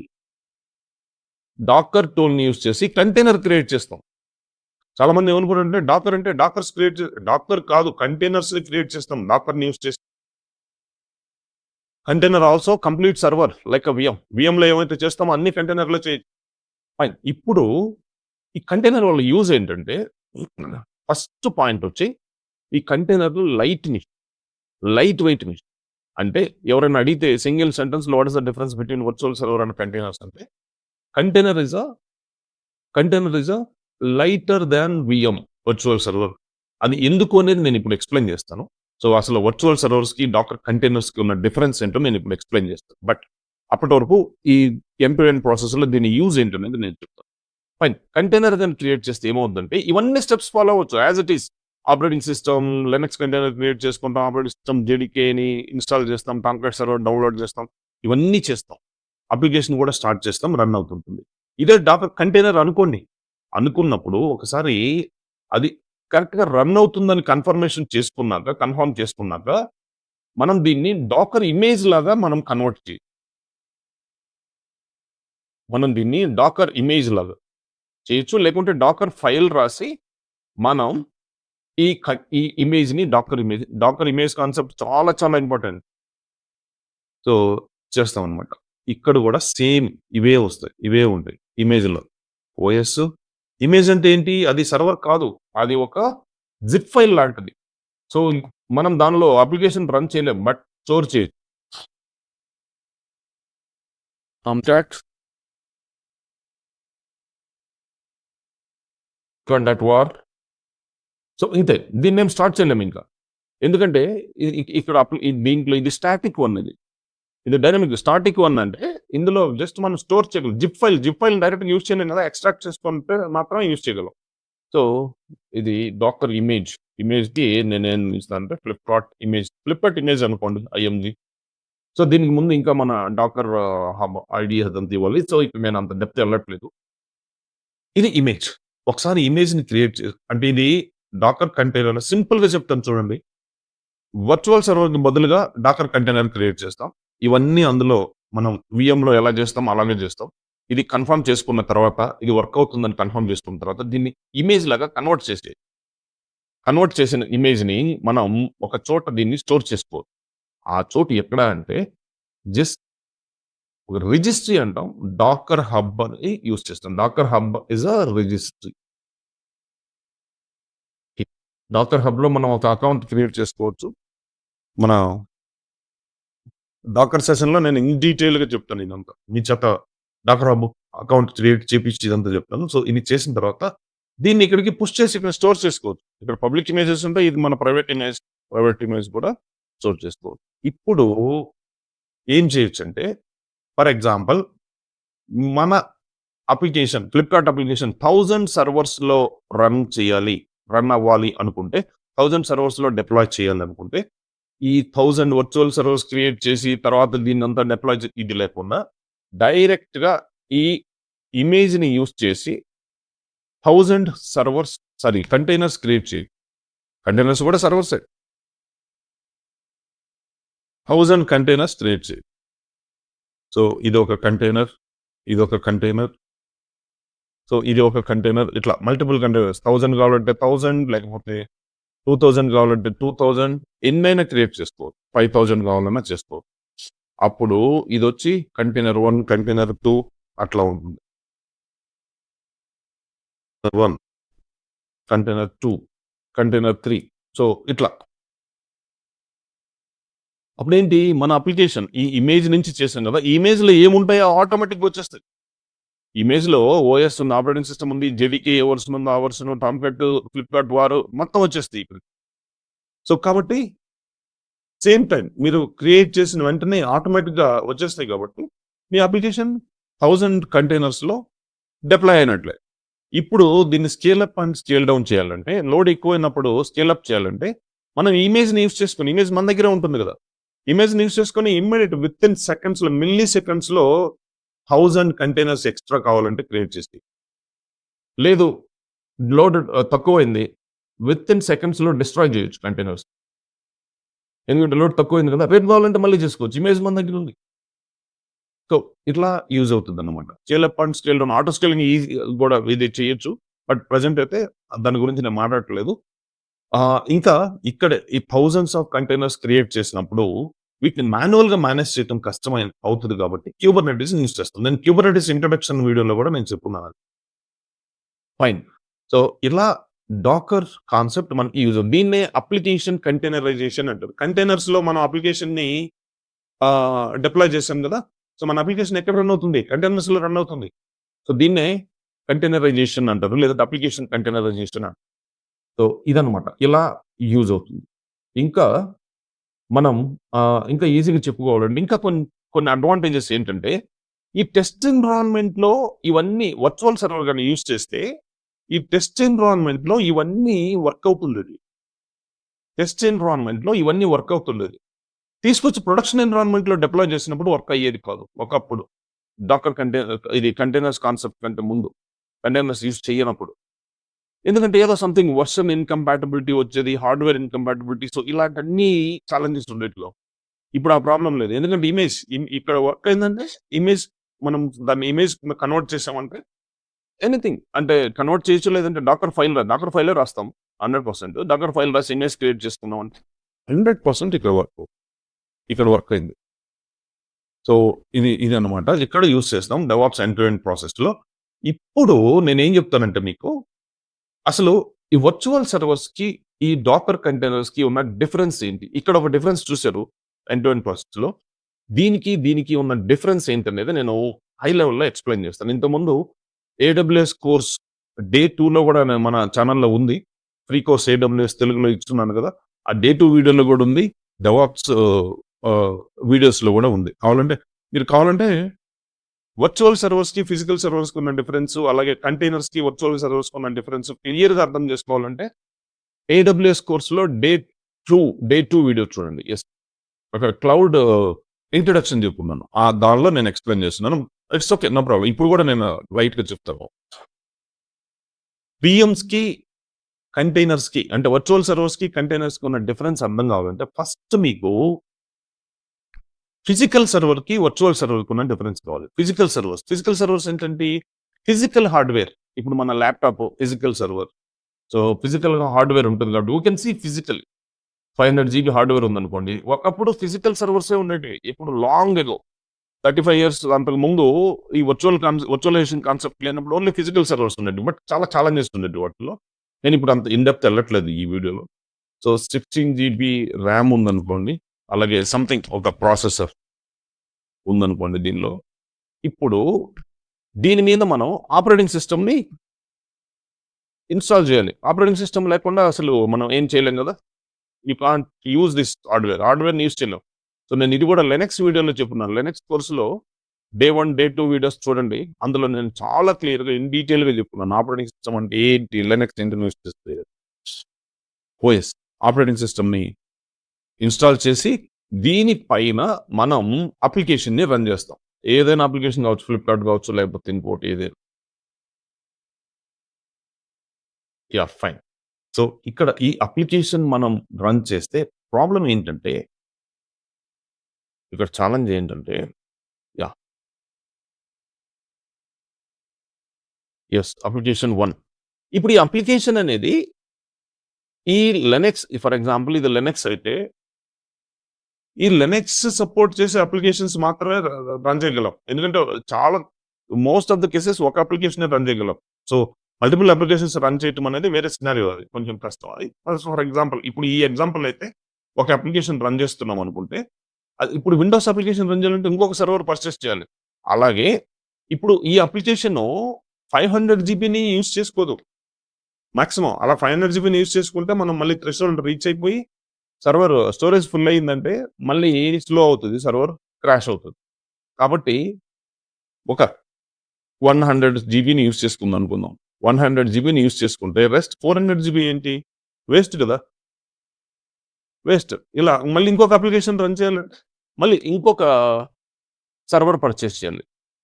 Docker tool ని యూస్ చేసి కంటైనర్ క్రియేట్ చేస్తాం. చాలా మంది ఏమనుకుంటారంటే డాకర్ అంటే డాకర్స్ క్రియేట్, డాకర్ కాదు, కంటైనర్స్ ని క్రియేట్ చేస్తాం డాకర్ ని యూస్ చేసి. Container also complete server like VM. విఎంలో ఏమైతే చేస్తామో అన్ని కంటైనర్లో చేయొచ్చు. ఫైన్. ఇప్పుడు ఈ కంటైనర్ వల్ల యూజ్ ఏంటంటే, ఫస్ట్ పాయింట్ వచ్చి ఈ కంటైనర్లు లైట్ వెయిట్ మిషన్. అంటే ఎవరైనా అడిగితే సింగిల్ సెంటెన్స్ లో what is the difference between virtual server and containers అంటే, container is a lighter than VM virtual server. అది ఎందుకు అనేది నేను ఇప్పుడు ఎక్స్ప్లెయిన్ చేస్తాను. సో అసలు వర్చువల్ సర్వర్స్ కి డాకర్ కంటైనర్స్ కి ఉన్న డిఫరెన్స్ ఏంటో నేను ఇప్పుడు ఎక్స్ప్లెయిన్ చేస్తాను. బట్ అప్పటి వరకు ఈ ఎంపీఎన్ ప్రాసెస్ లో దీని యూజ్ ఏంటనేది నేను చెప్తాను. ఫైన్. కంటైనర్ దాన్ని క్రియేట్ చేస్తే ఏమవుతుందంటే ఇవన్నీ స్టెప్స్ ఫాలో అవ్వచ్చు as it is. Operating system Linux container create చేసుకుంటాం, ఆపరేటింగ్ సిస్టమ్ జేడీకేని ఇన్స్టాల్ చేస్తాం, కాంక్రీట్ సర్వర్ డౌన్లోడ్ చేస్తాం, ఇవన్నీ చేస్తాం, అప్లికేషన్ కూడా స్టార్ట్ చేస్తాం, రన్ అవుతుంటుంది. ఇదే డాకర్ కంటైనర్ అనుకోండి. అనుకున్నప్పుడు ఒకసారి అది కరెక్ట్గా రన్ అవుతుందని కన్ఫర్మ్ చేసుకున్నాక మనం దీన్ని డాకర్ ఇమేజ్ లాగా మనం కన్వర్ట్ చేయాలి. మనం దీన్ని డాకర్ ఇమేజ్ లాగా చేయొచ్చు, లేకుంటే డాకర్ ఫైల్ రాసి మనం ఈ ఇమేజ్ ని డాకర్ ఇమేజ్ కాన్సెప్ట్ చాలా చాలా ఇంపార్టెంట్. సో చేస్తాం అనమాట. ఇక్కడ కూడా సేమ్ ఇవే వస్తాయి, ఇవే ఉంటాయి ఇమేజ్లో. ఓఎస్ ఇమేజ్ అంటే ఏంటి, అది సర్వర్ కాదు, అది ఒక జిప్ ఫైల్ లాంటిది. సో మనం దానిలో అప్లికేషన్ రన్ చేయలేం, బట్ స్టోర్ చేయొచ్చు. సో ఇంతే, దీన్ని ఏం స్టార్ట్ చేయలేము ఇంకా. ఎందుకంటే ఇక్కడ దీంట్లో ఇది స్టాటిక్ వన్, ఇది డైనమిక్. స్టాటిక్ వన్ అంటే ఇందులో జస్ట్ మనం స్టోర్ చేయగలం జిప్ ఫైల్ డైరెక్ట్ యూజ్ చేయలేం కదా, ఎక్స్ట్రాక్ట్ చేసుకుంటే మాత్రమే యూజ్ చేయగలం. సో ఇది డాకర్ ఇమేజ్కి నేనేం ఇస్తానంటే ఫ్లిప్కార్ట్ ఇమేజ్ అనుకోండి, ఐఎంజీ. సో దీనికి ముందు ఇంకా మన డాకర్ హబ్ ఐడి అదంతా ఇవ్వాలి. సో ఇప్పుడు నేను అంత డెప్త్ వెళ్ళట్లేదు. ఇది ఇమేజ్. ఒకసారి ఇమేజ్ని క్రియేట్ చేసి, అంటే ఇది డాకర్ కంటైనర్ సింపుల్గా చెప్తాను చూడండి. వర్చువల్ సర్వర్కి బదులుగా డాకర్ కంటైనర్ క్రియేట్ చేస్తాం. ఇవన్నీ అందులో మనం విఎంలో ఎలా చేస్తాం అలాగే చేస్తాం. ఇది కన్ఫర్మ్ చేసుకున్న తర్వాత, ఇది వర్క్ అవుతుందని కన్ఫర్మ్ చేసుకున్న తర్వాత దీన్ని ఇమేజ్ లాగా కన్వర్ట్ చేసిన ఇమేజ్‌ని మనం ఒక చోట దీన్ని స్టోర్ చేసుకోవచ్చు. ఆ చోటు ఎక్కడ అంటే జస్ట్ ఒక రిజిస్ట్రీ అంటాం. డాకర్ హబ్ అని యూజ్ చేస్తాం. Docker hub is a registry. Docker హబ్‌లో మనం ఒక అకౌంట్ క్రియేట్ చేసుకోవచ్చు. మన డాకర్ సెషన్‌లో నేను ఇన్ డీటెయిల్‌గా చెప్తాను ఇదంతా. మీ చేత డాకర్ హబ్ అకౌంట్ క్రియేట్ చేపిచ్చి ఇదంతా చెప్తాను. సో, ఇది చేసిన తర్వాత దీన్ని ఇక్కడికి పుష్ చేసి ఇక్కడ స్టోర్ చేసుకోవచ్చు. ఇక్కడ పబ్లిక్ ఇమేజెస్ ఉంటాయి. ఇది మన ప్రైవేట్ ఇమేజ్ కూడా స్టోర్ చేసుకోవచ్చు. ఇప్పుడు ఏం చేయొచ్చంటే ఫర్ ఎగ్జాంపుల్ మన అప్లికేషన్ ఫ్లిప్‌కార్ట్ అప్లికేషన్ 1000 సర్వర్స్‌లో రన్ అవ్వాలి అనుకుంటే 1000 సర్వర్స్‌లో డిప్లాయ్ చేయాలనుకుంటే ఈ 1000 వర్చువల్ సర్వర్స్ క్రియేట్ చేసి తర్వాత దీన్నంతా డిప్లాయ్ ఇది లేకుండా డైరెక్ట్‌గా ఈ ఇమేజ్‌ని యూజ్ చేసి 1000 కంటైనర్స్ క్రియేట్ చేయి. కంటైనర్స్ కూడా సర్వర్సే. 1000 కంటైనర్స్ క్రియేట్ చేయి. సో, ఇదొక కంటైనర్, ఇదొక కంటైనర్. సో, ఇది ఒక కంటైనర్. ఇట్లా మల్టిపుల్ కంటైనర్స్ 1000 కావాలంటే 1000 లేకపోతే 2000 కావాలంటే 2000 ఎన్నైనా క్రియేట్ చేసుకోవచ్చు. 5000 కావాలన్నా చేసుకోవచ్చు. అప్పుడు ఇదొచ్చి కంటైనర్ 1, కంటైనర్ 2 అట్లా ఉంటుంది. 1 కంటైనర్ 2, కంటైనర్ 3 సో, ఇట్లా. అప్పుడేంటి మన అప్లికేషన్ ఈ ఇమేజ్ నుంచి చేసాం కదా! ఈ ఇమేజ్‌లో ఏముంటాయో ఆటోమేటిక్‌గా వచ్చేస్తాయి. ఇమేజ్‌లో ఓఎస్ ఉంది, ఆపరేటింగ్ సిస్టమ్ ఉంది, జెడికే ఏ వర్షన్ ఉందో ఆ వర్షన్, టామ్‌కాట్, ఫ్లిప్‌కార్ట్ వార్ మొత్తం వచ్చేస్తాయి ఇక్కడ. సో, కాబట్టి సేమ్ టైమ్ మీరు క్రియేట్ చేసిన వెంటనే ఆటోమేటిక్‌గా వచ్చేస్తాయి కాబట్టి మీ అప్లికేషన్ 1000 కంటైనర్స్‌లో డిప్లాయ్ అయినట్లే. ఇప్పుడు దీన్ని scale up and scale down చేయాలంటే లోడ్ ఎక్కువైనప్పుడు స్కేల్ అప్ చేయాలంటే మనం ఇమేజ్‌ని యూజ్ చేసుకొని ఇమేజ్ మన దగ్గరే ఉంటుంది కదా! ఇమేజ్‌ని యూజ్ చేసుకొని ఇమ్మీడియేట్ వితిన్ సెకండ్స్‌లో మిల్లీ సెకండ్స్‌లో 1000 కంటైనర్స్ ఎక్స్‌ట్రా కావాలంటే క్రియేట్ చేసి లేదు లోడ్ తక్కువైంది వితిన్ సెకండ్స్‌లో డిస్ట్రాయ్ చేయొచ్చు కంటైనర్స్. ఎందుకంటే లోడ్ తక్కువైంది కదా! రేపు కావాలంటే మళ్ళీ చేసుకోవచ్చు. ఇమేజ్ మన దగ్గర ఉంది. సో, ఇట్లా యూజ్ అవుతుందన్నమాట. Scale up and scale down auto scaling easy కూడా ఇది చేయొచ్చు. బట్ ప్రెజెంట్ అయితే దాని గురించి నేను మాట్లాడట్లేదు. ఇంకా ఇక్కడ ఈ థౌసండ్స్ ఆఫ్ కంటైనర్స్ క్రియేట్ చేసినప్పుడు వీటిని మాన్యువల్‌గా మేనేజ్ చేయడం అవుతది కాబట్టి క్యూబర్నెటిస్‌ని యూజ్ చేస్తాం. నేను క్యూబర్నెటిస్ ఇంట్రడక్షన్ వీడియోలో కూడా నేను చెప్పుకున్నాను. ఫైన్. సో, ఇలా డాకర్ కాన్సెప్ట్ మనకి యూజ్ అవుతుంది. దీన్నే అప్లికేషన్ కంటైనరైజేషన్ అంటారు. కంటైనర్స్‌లో మనం అప్లికేషన్‌ని డిప్లాయ్ చేసాం కదా! సో, మన అప్లికేషన్ ఎక్కడ రన్ అవుతుంది? కంటైనర్స్‌లో రన్ అవుతుంది. సో, దీన్నే కంటైనరైజేషన్ అంటారు. లేదంటే అప్లికేషన్ కంటైనరైజేషన్ అంటారు. సో, ఇదనమాట. ఇలా యూజ్ అవుతుంది. ఇంకా మనం ఇంకా ఈజీగా చెప్పుకోవాలంటే ఇంకా కొన్ని అడ్వాంటేజెస్ ఏంటంటే ఈ టెస్ట్ ఎన్విరాన్మెంట్‌లో ఇవన్నీ వర్చువల్ సర్వర్ గాని యూజ్ చేస్తే ఈ టెస్ట్ ఎన్విరాన్మెంట్‌లో ఇవన్నీ వర్క్ అవుతుందది. టెస్ట్ ఎన్విరాన్మెంట్‌లో ఇవన్నీ వర్క్ అవుతుండేది. తీసుకొచ్చి ప్రొడక్షన్ ఎన్విరాన్మెంట్‌లో డిప్లాయ్ చేసినప్పుడు వర్క్ అయ్యేది కాదు ఒకప్పుడు. డాకర్ ఇది కంటైనర్స్ కాన్సెప్ట్ కంటే ముందు. కంటైనర్స్ యూజ్ చేయనప్పుడు. ఎందుకంటే ఏదో సంథింగ్ వర్షన్ ఇన్‌కంపాటిబిలిటీ వచ్చేది. Hardware incompatibility. సో, ఇలాంటన్నీ ఛాలెంజెస్ ఉండేటిలో. ఇప్పుడు ఆ ప్రాబ్లమ్ లేదు. ఎందుకంటే ఇక్కడ వర్క్ అయిందంటే ఇమేజ్ మనం దాన్ని ఇమేజ్ కన్వర్ట్ చేసామంటే ఎనీథింగ్ అంటే కన్వర్ట్ చేయొచ్చు లేదంటే డాకర్ ఫైలే రాస్తాం 100%. డాకర్ ఫైల్ రాసి ఇమేజ్ క్రియేట్ చేసుకున్నాం అంటే 100% ఇక్కడ వర్క్ అయింది. సో, ఇదన్నమాట. ఇక్కడ యూజ్ చేస్తాం డెవాప్స్ ఎండ్ టు ఎండ్ ప్రాసెస్‌లో. ఇప్పుడు నేనేం చెప్తానంటే మీకు అసలు ఈ వర్చువల్ సర్వర్స్‌కి, ఈ డాకర్ కంటైనర్స్‌కి ఉన్న డిఫరెన్స్ ఏంటి? ఇక్కడ ఒక డిఫరెన్స్ చూసారు ఎండ్ టు ఎండ్ ప్రాసెస్‌లో. దీనికి ఉన్న డిఫరెన్స్ ఏంటనేది నేను హై లెవెల్‌లో ఎక్స్‌ప్లెయిన్ చేస్తాను. ఇంతకుముందు ఏడబ్ల్యూఎస్ కోర్స్ డే 2లో కూడా మన ఛానెల్‌లో ఉంది. ఫ్రీ కోర్స్ ఏడబ్ల్యూఎస్ తెలుగులో ఇస్తున్నాను కదా! ఆ డే 2 వీడియోలో కూడా ఉంది. డెవాప్స్ వీడియోస్‌లో కూడా ఉంది. మీరు కావాలంటే వర్చువల్ సర్వర్స్‌కి, ఫిజికల్ సర్వర్స్‌కి ఉన్న డిఫరెన్స్ అలాగే కంటైనర్స్‌కి, వర్చువల్ సర్వర్స్‌కి ఉన్న డిఫరెన్స్ క్లియర్‌గా అర్థం చేసుకోవాలంటే ఏడబ్ల్యూఎస్ కోర్స్‌లో డే 2 వీడియో చూడండి. ఒక క్లౌడ్ ఇంట్రడక్షన్ చెప్పుకున్నాను. దానిలో నేను ఎక్స్‌ప్లెయిన్ చేస్తున్నాను. It's okay. No problem. ఇప్పుడు కూడా నేను లైట్‌గా చెప్తాను. వీఎమ్స్‌కి, కంటైనర్స్‌కి అంటే వర్చువల్ సర్వర్స్‌కి, కంటైనర్స్‌కి ఉన్న డిఫరెన్స్ అర్థం కావాలంటే ఫస్ట్ మీకు ఫిజికల్ సర్వర్‌కి, వర్చువల్ సర్వర్‌కి ఉన్న డిఫరెన్స్ కావాలి. ఫిజికల్ సర్వర్స్ ఏంటంటే ఫిజికల్ హార్డ్‌వేర్. ఇప్పుడు మన ల్యాప్‌టాప్ ఫిజికల్ సర్వర్. సో, ఫిజికల్‌గా హార్డ్‌వేర్ ఉంటుంది కాబట్టి we can see physically. 500 GB hardware ఉందనుకోండి. ఒకప్పుడు ఫిజికల్ సర్వర్సే ఉండేటివి. ఇప్పుడు లాంగ్ ఎగో 35 ఇయర్స్ అంతకు ముందు ఈ వర్చువలైజేషన్ కాన్సెప్ట్ లేనప్పుడు ఓన్లీ ఫిజికల్ సర్వర్స్ ఉండేవి. బట్ చాలా ఛాలెంజెస్ ఉండేవి వాటిలో. నేను ఇప్పుడు అంత ఇన్ డెప్త్ ఎళ్ళట్లేదు ఈ వీడియోలో. సో, 16 జీబీ ర్యామ్ ఉందనుకోండి. అలాగే సంథింగ్ ఒక ప్రాసెసర్ ఉందనుకోండి దీనిలో. ఇప్పుడు దీని మీద మనం ఆపరేటింగ్ సిస్టమ్‌ని ఇన్‌స్టాల్ చేయాలి. ఆపరేటింగ్ సిస్టమ్ లేకుండా అసలు మనం ఏం చేయలేం గదా! యూ కాంట్ యూజ్ దిస్ హార్డ్‌వేర్‌ని యూజ్ చేయలేం. సో, నేను ఇది కూడా లెనక్స్ వీడియోలో చెప్పున్నాను. లెనక్స్ కోర్స్‌లో డే 1, డే 2 వీడియోస్ చూడండి. అందులో నేను చాలా క్లియర్‌గా ఇన్ డీటెయిల్‌గా చెప్పుకున్నాను. ఆపరేటింగ్ సిస్టమ్ అంటే ఏంటి? లెనక్స్ ఏంటిని యూజ్ చేస్తే ఓఎస్ ఆపరేటింగ్ సిస్టమ్‌ని ఇన్‌స్టాల్ చేసి దీని పైన మనం అప్లికేషన్‌ని రన్ చేస్తాం. ఏదైనా అప్లికేషన్ కావచ్చు. ఫ్లిప్‌కార్ట్ కావచ్చు, లేకపోతే ఇంకోటి ఏదైనా. యాహ్! ఫైన్. సో, ఇక్కడ ఈ అప్లికేషన్ మనం రన్ చేస్తే ప్రాబ్లమ్ ఏంటంటే ఇక్కడ ఛాలెంజ్ ఏంటంటే యాహ్! యెస్. అప్లికేషన్ 1. ఇప్పుడు ఈ అప్లికేషన్ అనేది ఈ లెనక్స్ ఫర్ ఎగ్జాంపుల్ ఇది లెనక్స్ అయితే ఈ లెనక్స్ సపోర్ట్ చేసే అప్లికేషన్స్ మాత్రమే రన్ చేయగలం. ఎందుకంటే చాలా మోస్ట్ ఆఫ్ ద కేసెస్ ఒక అప్లికేషనే రన్ చేయగలం. సో, మల్టిపుల్ అప్లికేషన్స్ రన్ చేయటం అనేది వేరే సినారియో అది. కొంచెం కష్టం అది. ఫర్ ఎగ్జాంపుల్ ఇప్పుడు ఈ ఎగ్జాంపుల్ అయితే ఒక అప్లికేషన్ రన్ చేస్తున్నాం అనుకుంటే ఇప్పుడు విండోస్ అప్లికేషన్ రన్ చేయాలంటే ఇంకొక సర్వర్ పర్చేస్ చేయాలి. అలాగే ఇప్పుడు ఈ అప్లికేషను 500 జీబీని యూజ్ చేసుకోదు. మాక్సిమం అలా 500 జీబీని యూజ్ చేసుకుంటే మనం మళ్ళీ థ్రెషోల్డ్ రీచ్ అయిపోయి సర్వర్ స్టోరేజ్ ఫుల్ అయిందంటే మళ్ళీ స్లో అవుతది. సర్వర్ క్రాష్ అవుతది. కాబట్టి ఒక 100 జీబీని యూజ్ చేసుకుందాం అనుకుందాం. 100 జీబీని యూజ్ చేసుకుంటే రెస్ట్ 400 జీబీ ఏంటి? వేస్ట్ కదా! వేస్ట్. ఇలా మళ్ళీ ఇంకొక అప్లికేషన్ రన్ చేయాలంటే మళ్ళీ ఇంకొక సర్వర్ పర్చేస్ చేయాలి.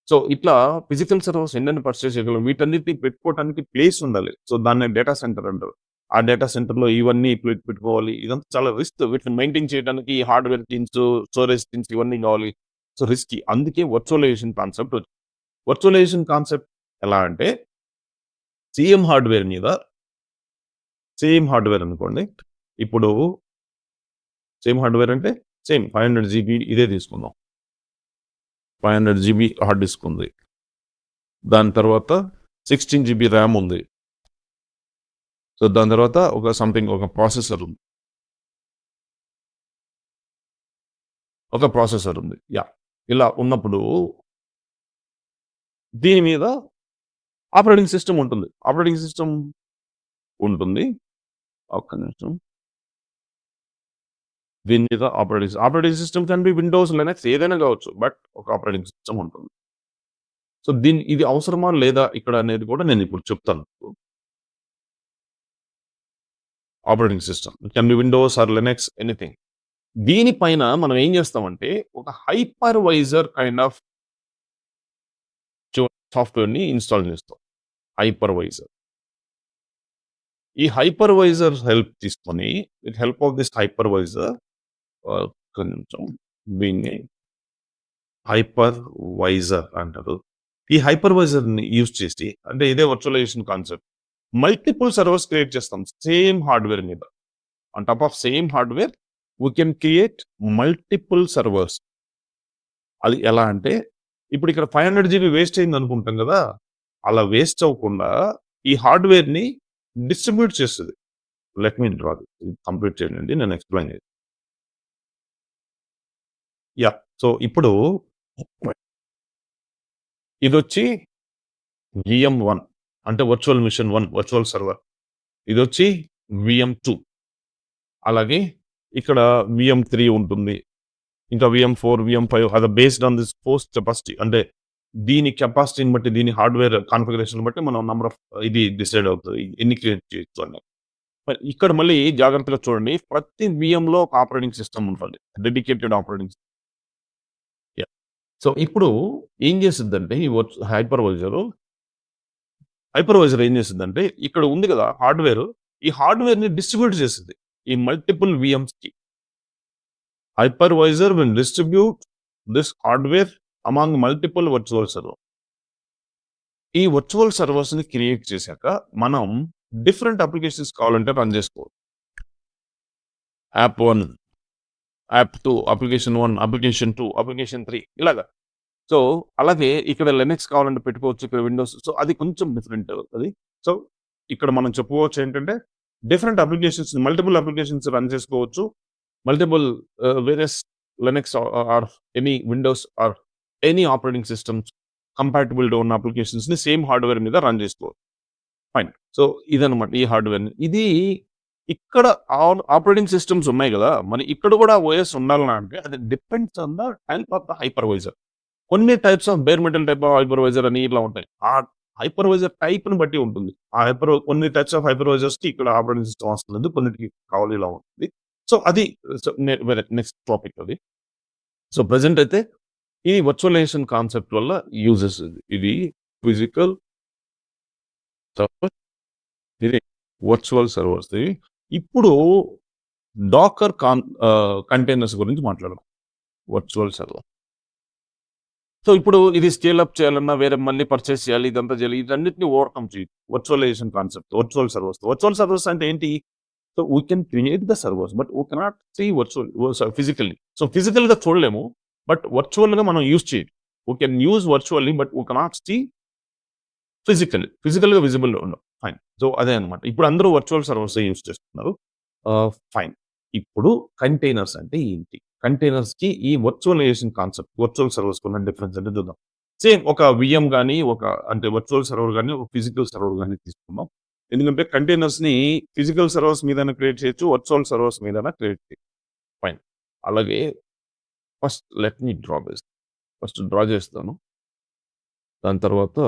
సో, ఇట్లా ఫిజికల్ సర్వర్స్ ఎన్నెన్ని పర్చేస్ చేయగలం. వీటన్నిటిని పెట్టుకోవడానికి ప్లేస్ ఉండాలి. సో, దాన్నే డేటా సెంటర్ అంటారు. ఆ డేటా సెంటర్‌లో ఇవన్నీ పెట్టుకోవాలి. ఇదంతా చాలా రిస్క్. వీటిని మెయింటైన్ చేయడానికి హార్డ్‌వేర్ టీమ్స్, స్టోరేజ్ టీమ్స్ ఇవన్నీ కావాలి. So, risky. అందుకే వర్చువలైజేషన్ కాన్సెప్ట్ వచ్చింది. వర్చువలైజేషన్ కాన్సెప్ట్ ఎలా అంటే సేమ్ హార్డ్‌వేర్ మీద సేమ్ హార్డ్‌వేర్ అనుకోండి. ఇప్పుడు సేమ్ హార్డ్‌వేర్ అంటే సేమ్ 500 జీబీ ఇదే తీసుకుందాం. 500 జీబీ హార్డ్ డిస్క్ ఉంది. దాని తర్వాత 16 జీబీ ర్యామ్ ఉంది. సో, దాని తర్వాత ఒక సంథింగ్ ఒక ప్రాసెసర్ ఉంది. యాహ్! ఇలా ఉన్నప్పుడు దీని మీద ఆపరేటింగ్ సిస్టమ్ ఉంటుంది. ఒక్క నిమిషం. దీని మీద operating system can be Windows, Linux ఏదైనా కావచ్చు. బట్ ఒక ఆపరేటింగ్ సిస్టమ్ ఉంటుంది. సో, ఇది అవసరమా లేదా ఇక్కడ అనేది కూడా నేను ఇప్పుడు చెప్తాను. Operating system. It can be Windows or Linux anything. దీనిపైన మనం ఏం చేస్తామంటే ఒక హైపర్వైజర్ కైండ్ ఆఫ్ సాఫ్ట్‌వేర్‌ని ఇన్‌స్టాల్ చేస్తాం. హైపర్వైజర్. ఈ హైపర్వైజర్ హెల్ప్ తీసుకొని with help of this hypervisor ఒక్క నిమిషం దీన్ని హైపర్వైజర్ అంటారు. ఈ హైపర్వైజర్‌ని యూజ్ చేసి అంటే ఇదే virtualization concept. Multiple servers create చేస్తాం. సేమ్ హార్డ్‌వేర్ మీద. On top of same hardware we can create multiple servers. అది ఎలా అంటే ఇప్పుడు ఇక్కడ 500 జీబీ వేస్ట్ అయింది అనుకుంటాం కదా! అలా వేస్ట్ అవ్వకుండా ఈ హార్డ్‌వేర్‌ని డిస్ట్రిబ్యూట్ చేస్తది. లెట్ మీ డ్రా కంప్లీట్ చేయండి. నేను ఎక్స్‌ప్లెయిన్ చేస్తాను. యాహ్! సో, ఇప్పుడు ఇదొచ్చి VM1 అంటే వర్చువల్ మిషన్ 1 వర్చువల్ సర్వర్. ఇదొచ్చి VM2 అలాగే ఇక్కడ VM3 ఉంటుంది. ఇంకా VM4, VM5 అది based on this host capacity అంటే దీని కెపాసిటీని బట్టి దీని హార్డ్‌వేర్ కాన్ఫిగరేషన్ బట్టి మనం నంబర్ ఆఫ్ ఇది డిసైడ్ అవుతది. ఎన్ని క్రియేట్ చేయొచ్చు అని. మరి ఇక్కడ మళ్ళీ జాగ్రత్తగా చూడండి. ప్రతి VMలో ఒక ఆపరేటింగ్ సిస్టమ్ ఉంటుంది. Dedicated operating yeah! సో, ఇప్పుడు ఏం చేసిద్దంటే ఈ హైపర్వైజర్ ఏం చేసిద్దంటే ఇక్కడ ఉంది కదా హార్డ్‌వేర్. ఈ హార్డ్‌వేర్‌ని డిస్ట్రిబ్యూట్ చేసిద్ది. ఈ మల్టిపుల్ VMస్‌కి. Hypervisor will distribute this hardware among multiple virtual server. ఈ వర్చువల్ సర్వర్స్ని క్రియేట్ చేశాక మనం డిఫరెంట్ అప్లికేషన్స్ కావాలంటే రన్ చేసుకోవచ్చు. App 1, app 2, application 1, application 2, application 3 ఇలాగా. సో అలాగే ఇక్కడ లినక్స్ కావాలంటే పెట్టుకోవచ్చు, ఇక్కడ విండోస్. సో అది కొంచెం డిఫరెంట్ అది. సో ఇక్కడ మనం చెప్పుకోవచ్చు ఏంటంటే different applications, multiple applications run చేసుకోవచ్చు. Multiple various Linux or any Windows or any operating systems కంపాటబుల్గా ఉన్న అప్లికేషన్స్ని సేమ్ హార్డ్వేర్ మీద రన్ చేసుకోవచ్చు. ఫైన్. సో ఇదనమాట ఈ హార్డ్వేర్. ఇది ఇక్కడ ఆపరేటింగ్ సిస్టమ్స్ ఉన్నాయి కదా, మరి ఇక్కడ కూడా ఓఎస్ ఉండాలన్నా అంటే అది depends on the type of the hypervisor. కొన్ని types of bare metal type of hypervisor అని ఇట్లా ఉంటాయి. ఆ హైపర్వైజర్ టైప్ని బట్టి ఉంటుంది. కొన్ని టైప్స్ ఆఫ్ హైపర్వైజర్స్కి ఇక్కడ ఆపరేటింగ్ సిస్టమ్ వస్తుంది, కొన్నిటికి కావాలి ఇలా ఉంటుంది. సో అది నెక్స్ట్ టాపిక్ అది. సో ప్రజెంట్ అయితే ఈ వర్చువలైజేషన్ కాన్సెప్ట్ వల్ల యూజెస్ ఇది ఫిజికల్ సర్వర్, ఇది వర్చువల్ సర్వర్స్. ఇప్పుడు డాకర్ కంటైనర్స్ గురించి మాట్లాడదాం. Virtual server. సో ఇప్పుడు ఇది స్కేల్ అప్ చేయాలన్నా, వేరే మళ్ళీ పర్చేస్ చేయాలి, ఇదంతా చేయాలి, ఇదన్నిటిని ఓవర్కమ్ చేయాలి వర్చువలైజేషన్ కాన్సెప్ట్. వర్చువల్ సర్వర్స్ అంటే ఏంటి? So we can create the servers but we cannot see physically. So ఫిజికల్గా చూడలేము, బట్ వర్చువల్గా మనం యూజ్ చేయాలి. We can use virtually but we cannot see ఫిజికల్గా విజిబుల్ ఉండవు. ఫైన్. సో అదే అనమాట. ఇప్పుడు అందరూ వర్చువల్ సర్వర్స్ యూజ్ చేస్తున్నారు. ఫైన్. ఇప్పుడు కంటైనర్స్ అంటే ఏంటి? కంటైనర్స్కి ఈ వర్చువలైజేషన్ కాన్సెప్ట్, వర్చువల్ సర్వర్స్ ఉన్న డిఫరెన్స్ అంటే చూద్దాం. సేమ్ ఒక విఎం కానీ, అంటే వర్చువల్ సర్వర్ కానీ, ఒక ఫిజికల్ సర్వర్ కానీ తీసుకుందాం. ఎందుకంటే కంటైనర్స్ని ఫిజికల్ సర్వర్స్ మీద క్రియేట్ చేయొచ్చు, వర్చువల్ సర్వర్స్ మీద క్రియేట్ చేయొచ్చు. ఫైన్. అలాగే ఫస్ట్ లెట్ మీ డ్రా చేస్తాను. దాని తర్వాత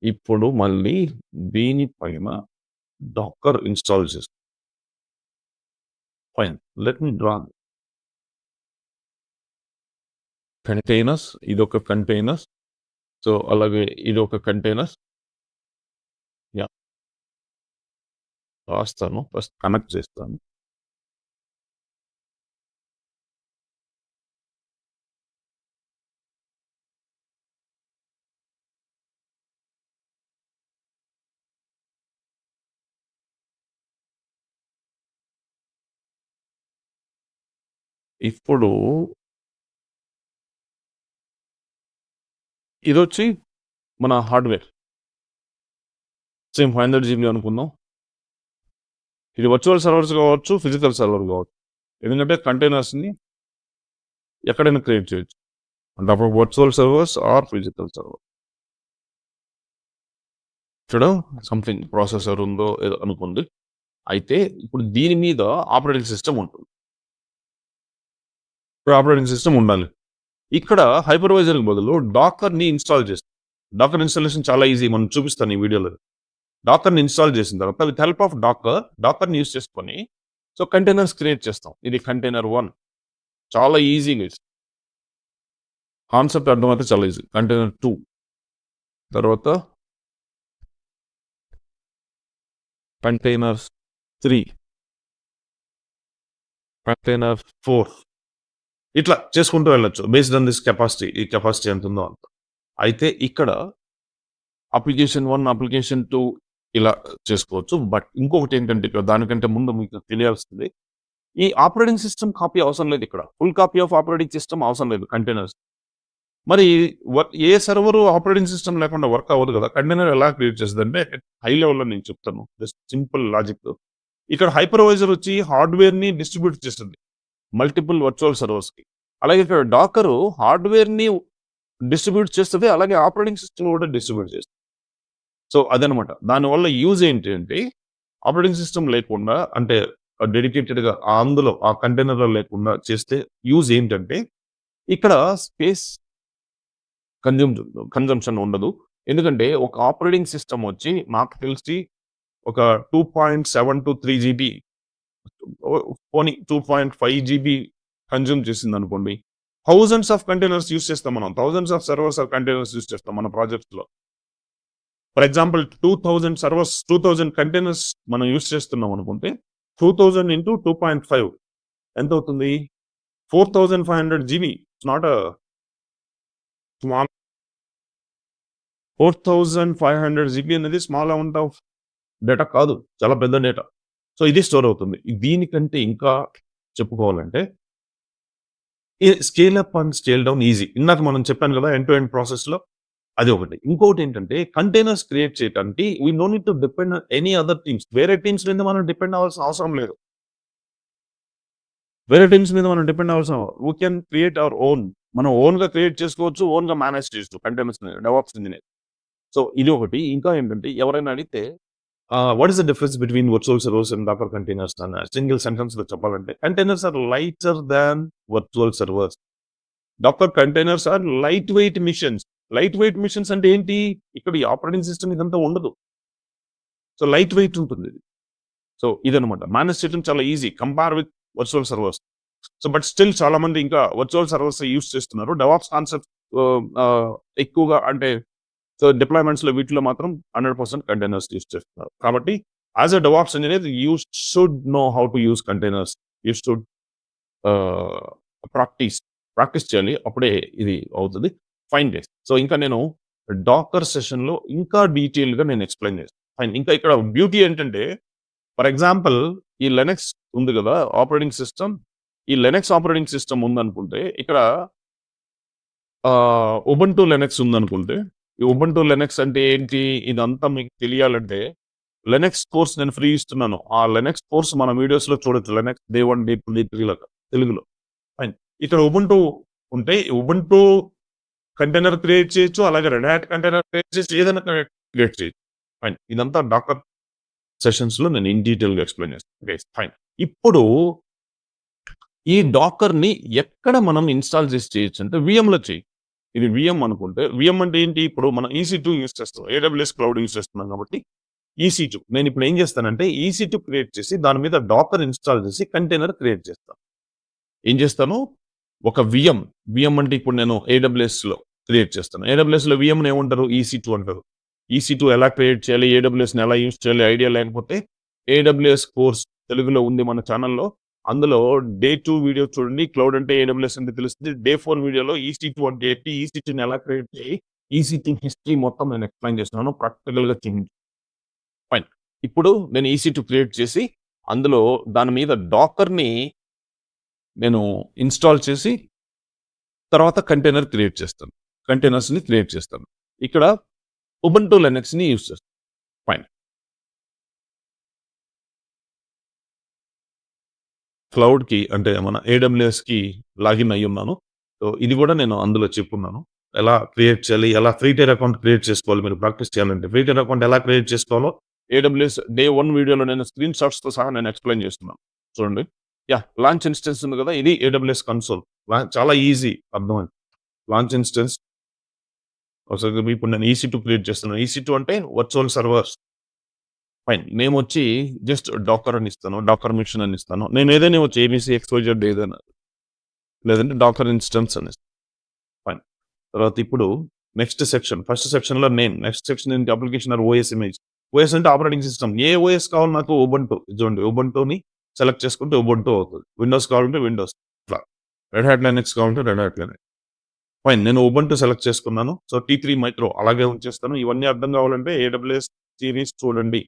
ఇప్పుడు మళ్ళీ దీనిపైన డాకర్ ఇన్స్టాల్ చేస్తాను. Fine. Let me draw containers. ఇదొక కంటైనర్స్. సో అలాగే ఇదొక కంటైనర్స్. యా, రాస్తాను. ఫస్ట్ కనెక్ట్ చేస్తాను. ఇప్పుడు ఇదొచ్చి మన హార్డ్వేర్. సేమ్ 500 GB అనుకుందాం. ఇది వర్చువల్ సర్వర్స్ కావచ్చు, ఫిజికల్ సర్వర్ కావచ్చు. ఎందుకంటే కంటైనర్స్ని ఎక్కడైనా క్రియేట్ చేయొచ్చు. అంటే అప్పుడు virtual servers or physical server. ఇక్కడ సంథింగ్ ప్రాసెసర్ ఉందో ఏదో అనుకుంది. అయితే ఇప్పుడు దీని మీద ఆపరేటింగ్ సిస్టమ్ ఉంటుంది. ఇప్పుడు ఆపరేటింగ్ సిస్టమ్ ఉండాలి. ఇక్కడ హైపర్వైజర్కి బదులు డాకర్ని ఇన్స్టాల్ చేస్తాం. డాకర్ ఇన్స్టాలేషన్ చాలా ఈజీ, మనం చూపిస్తాను ఈ వీడియోలో. డాకర్ని ఇన్స్టాల్ చేసిన తర్వాత విత్ హెల్ప్ ఆఫ్ డాకర్ని యూస్ చేసుకొని సో కంటైనర్స్ క్రియేట్ చేస్తాం. ఇది కంటైనర్ 1. చాలా ఈజీగా కాన్సెప్ట్ అర్థమైతే చాలా ఈజీ. కంటైనర్ 2, తర్వాత కంటైనర్ 3, కంటైనర్ 4, ఇట్లా చేసుకుంటూ వెళ్ళొచ్చు బేస్డ్ ఆన్ దిస్ కెపాసిటీ. ఈ కెపాసిటీ ఎంత ఉందో అంత. అయితే ఇక్కడ అప్లికేషన్ 1, అప్లికేషన్ 2 ఇలా చేసుకోవచ్చు. బట్ ఇంకొకటి ఏంటంటే ఇక్కడ దానికంటే ముందు మీకు తెలియాల్సింది, ఈ ఆపరేటింగ్ సిస్టమ్ కాపీ అవసరం లేదు. ఇక్కడ full copy of operating system అవసరం లేదు కంటైనర్స్. మరి ఏ సర్వర్ ఆపరేటింగ్ సిస్టమ్ లేకుండా వర్క్ అవ్వదు కదా. కంటైనర్ ఎలా క్రియేట్ చేస్తుంది అంటే హై లెవెల్లో నేను చెప్తాను. Just simple logic. ఇక్కడ హైపర్వైజర్ వచ్చి హార్డ్వేర్ని డిస్ట్రిబ్యూట్ చేస్తుంది మల్టిపుల్ వర్చువల్ సర్వర్స్కి. అలాగే ఇక్కడ డాకరు హార్డ్వేర్ని డిస్ట్రిబ్యూట్ చేస్తుంది, అలాగే ఆపరేటింగ్ సిస్టమ్ కూడా డిస్ట్రిబ్యూట్ చేస్తుంది. సో అదనమాట. దానివల్ల యూజ్ ఏంటి అంటే ఆపరేటింగ్ సిస్టమ్ లేకుండా, అంటే డెడికేటెడ్గా అందులో ఆ కంటైనర్లో లేకుండా చేస్తే యూజ్ ఏంటంటే ఇక్కడ స్పేస్ కన్జంప్షన్ ఉండదు. ఎందుకంటే ఒక ఆపరేటింగ్ సిస్టమ్ వచ్చి నాకు తెలిసి ఒక 2.723 GB, పోనీ 2.5 GB కన్జ్యూమ్ చేసింది అనుకోండి. థౌజండ్స్ ఆఫ్ కంటైనర్స్ యూస్ చేస్తాం మనం. Thousands of servers or containers use చేస్తాం మన ప్రాజెక్ట్స్లో. ఫర్ ఎగ్జాంపుల్ 2000 సర్వర్స్, 2000 కంటైనర్స్ మనం యూస్ చేస్తున్నాం అనుకుంటే 2000 into 2.5 ఎంత అవుతుంది? 4500 GB. It's not a small 4500 GB అనేది స్మాల్ అమౌంట్ ఆఫ్ డేటా కాదు. చాలా పెద్ద డేటా. సో ఇది స్టోర్ అవుతుంది. దీనికంటే ఇంకా చెప్పుకోవాలంటే ఈ scale up and scale down easy. ఇందాక మనం చెప్పాను కదా ఎండ్ టు ఎండ్ ప్రాసెస్‌లో అది ఒకటి. ఇంకోటి ఏంటంటే కంటైనర్స్ క్రియేట్ చేయడానికి we no need to depend on any other teams. వేరే టీమ్స్ మీద మనం డిపెండ్ అవ్వాల్సిన అవసరం లేదు. We can create our own. మనం ఓన్‌గా క్రియేట్ చేసుకోవచ్చు. ఓన్‌గా మేనేజ్ చేసుకోవచ్చు కంటైనర్స్‌ని డెవాప్స్ ఇంజినీర్. సో ఇది ఒకటి. ఇంకా ఏంటంటే ఎవరైనా అడిగితే what is the difference between virtual servers and Docker containers అని సింగిల్ సెంటెన్స్‌లో చెప్పాలంటే containers are lighter than virtual servers. Docker containers are light weight machines. Light weight machines అంటే ఏంటి? ఇక్కడ ఈ ఆపరేటింగ్ సిస్టమ్ ఇదంతా ఉండదు. సో లైట్ వెయిట్ ఉంటుంది ఇది. సో ఇదనమాట. మేనేజ్ చేయడం చాలా easy compare with virtual servers. So but still చాలా మంది ఇంకా వర్చువల్ సర్వర్స్ యూస్ చేస్తున్నారు. డెవాప్స్ కాన్సెప్ట్ ఎక్కువగా అంటే సో డిప్లాయ్మెంట్స్‌లో వీటిలో మాత్రం 100% కంటైనర్స్ యూస్ చేస్తున్నారు. కాబట్టి as a DevOps engineer you should know how to use containers. You should practice చేయాలి. అప్పుడే ఇది అవుతుంది. Fine days. సో ఇంకా నేను డాకర్ సెషన్‌లో ఇంకా డీటెయిల్‌గా నేను ఎక్స్‌ప్లెయిన్ చేస్తాను. ఫైన్. ఇంకా ఇక్కడ బ్యూటీ ఏంటంటే ఫర్ ఎగ్జాంపుల్ ఈ లెనక్స్ ఉంది కదా ఆపరేటింగ్ సిస్టమ్. ఈ లెనక్స్ ఆపరేటింగ్ సిస్టమ్ ఉందనుకుంటే ఇక్కడ ఉబుంటూ లెనక్స్ ఉందనుకుంటే ఈ ఉబుంటూ లెనక్స్ అంటే ఏంటి? ఇదంతా మీకు తెలియాలంటే లెనక్స్ కోర్స్ నేను ఫ్రీ ఇస్తున్నాను. ఆ లెనక్స్ కోర్స్ మన వీడియోస్‌లో చూడొచ్చు. లెనక్స్ డే 1, డే 2, డే 3 లాగా తెలుగులో. ఫైన్. ఇక్కడ ఉబుంటూ ఉంటే ఉబుంటూ కంటైనర్ క్రియేట్ చేయొచ్చు. అలాగే రెడ్ హ్యాట్ కంటైనర్ క్రియేట్ చేసి ఏదైనా క్రియేట్ చేయొచ్చు. ఫైన్. ఇదంతా డాకర్ సెషన్స్‌లో నేను ఇన్ డీటెయిల్‌గా ఎక్స్‌ప్లెయిన్ చేస్తాను. ఓకే. ఫైన్. ఇప్పుడు ఈ డాకర్‌ని ఎక్కడ మనం ఇన్‌స్టాల్ చేసి చేయొచ్చు అంటే వీఎంలో చేయి. ఇది వీఎం అనుకుంటే వీఎం అంటే ఏంటి? ఇప్పుడు మనం EC2 యూజ్ చేస్తాం. AWS క్లౌడ్ యూజ్ చేస్తున్నాం కాబట్టి EC2. నేను ఇప్పుడు ఏం చేస్తానంటే EC2 క్రియేట్ చేసి దాని మీద డాకర్ ఇన్‌స్టాల్ చేసి కంటైనర్ క్రియేట్ చేస్తాను. ఏం చేస్తాను? ఒక వీఎం అంటే ఇప్పుడు నేను AWSలో క్రియేట్ చేస్తాను. AWSలో వీఎంని ఏమంటారు? EC2 అంటారు. EC2 ఎలా క్రియేట్ చేయాలి? AWSని ఎలా యూజ్ చేయాలి? ఐడియా లేకపోతే AWS కోర్స్ తెలుగులో ఉంది మన ఛానల్‌లో. అందులో డే 2 వీడియో చూడండి. క్లౌడ్ అంటే AWS అంటే తెలుస్తుంది. డే 4 వీడియోలో EC2 అంటే ఏంటి? EC2ని ఎలా క్రియేట్ చేయి? EC2 హిస్టరీ మొత్తం నేను ఎక్స్‌ప్లెయిన్ చేస్తున్నాను. ప్రాక్టికల్‌గా చేయండి. ఫైన్. ఇప్పుడు నేను EC2 క్రియేట్ చేసి అందులో దాని మీద డాకర్‌ని నేను ఇన్‌స్టాల్ చేసి తర్వాత కంటైనర్ క్రియేట్ చేస్తాను. కంటైనర్స్‌ని క్రియేట్ చేస్తాను. ఇక్కడ ఉబుంటూ లెనక్స్‌ని యూజ్ చేస్తాను. ఫైన్. క్లౌడ్‌కి అంటే మన AWSకి లాగిన్ అయ్యి ఉన్నాను. సో ఇది కూడా నేను అందులో చెప్పున్నాను. ఎలా క్రియేట్ చేయాలి? ఎలా ఫ్రీ టైర్ అకౌంట్ క్రియేట్ చేసుకోవాలి? మీరు ప్రాక్టీస్ చేయాలంటే ఫ్రీ టైర్ అకౌంట్ ఎలా క్రియేట్ చేసుకోవాలో AWS డే 1 వీడియోలో నేను స్క్రీన్ షాట్స్‌తో సహా నేను ఎక్స్‌ప్లెయిన్ చేస్తున్నాను. చూడండి. లాంచ్ ఇన్స్టెన్స్ ఉంది కదా! ఇది AWS కన్సోల్. చాలా ఈజీ అర్థమైంది. లాంచ్ ఇన్స్టెన్స్ ఒకసారి ఇప్పుడు నేను EC2 క్రియేట్ చేస్తున్నాను. EC2 అంటే వర్చువల్ సర్వర్స్. ఫైన్. నేమ్ వచ్చి జస్ట్ డాకర్ అని ఇస్తాను. డాకర్ మిషన్ అని ఇస్తాను. నేను ఏదైనా ఇవ్వచ్చు. ABC, XYZ ఏదైనా. లేదంటే డాకర్ ఇన్స్టెన్స్ అని ఇస్తాను. ఫైన్. తర్వాత ఇప్పుడు నెక్స్ట్ సెక్షన్. ఫస్ట్ సెక్షన్‌లో నేమ్. నెక్స్ట్ సెక్షన్ ఏంటి? Application or OS image. OS అంటే ఆపరేటింగ్ సిస్టమ్. ఏ OS కావాలి నాకు? ఉబుంటూ. చూడండి ఉబుంటూని సెలెక్ట్ చేసుకుంటే ఉబుంటూ అవుతుంది. విండోస్ కావాలంటే విండోస్. ఇట్లా. రెడ్ హ్యాట్ లైనక్స్ కావాలంటే రెడ్ హ్యాట్ లైనక్స్. ఫైన్. నేను ఉబుంటూ సెలెక్ట్ చేసుకున్నాను. సో T3 మైక్రో అలాగే ఉంచేస్తాను. ఇవన్నీ అర్థం కావాలంటే AWS సిరీస్ చూడండి.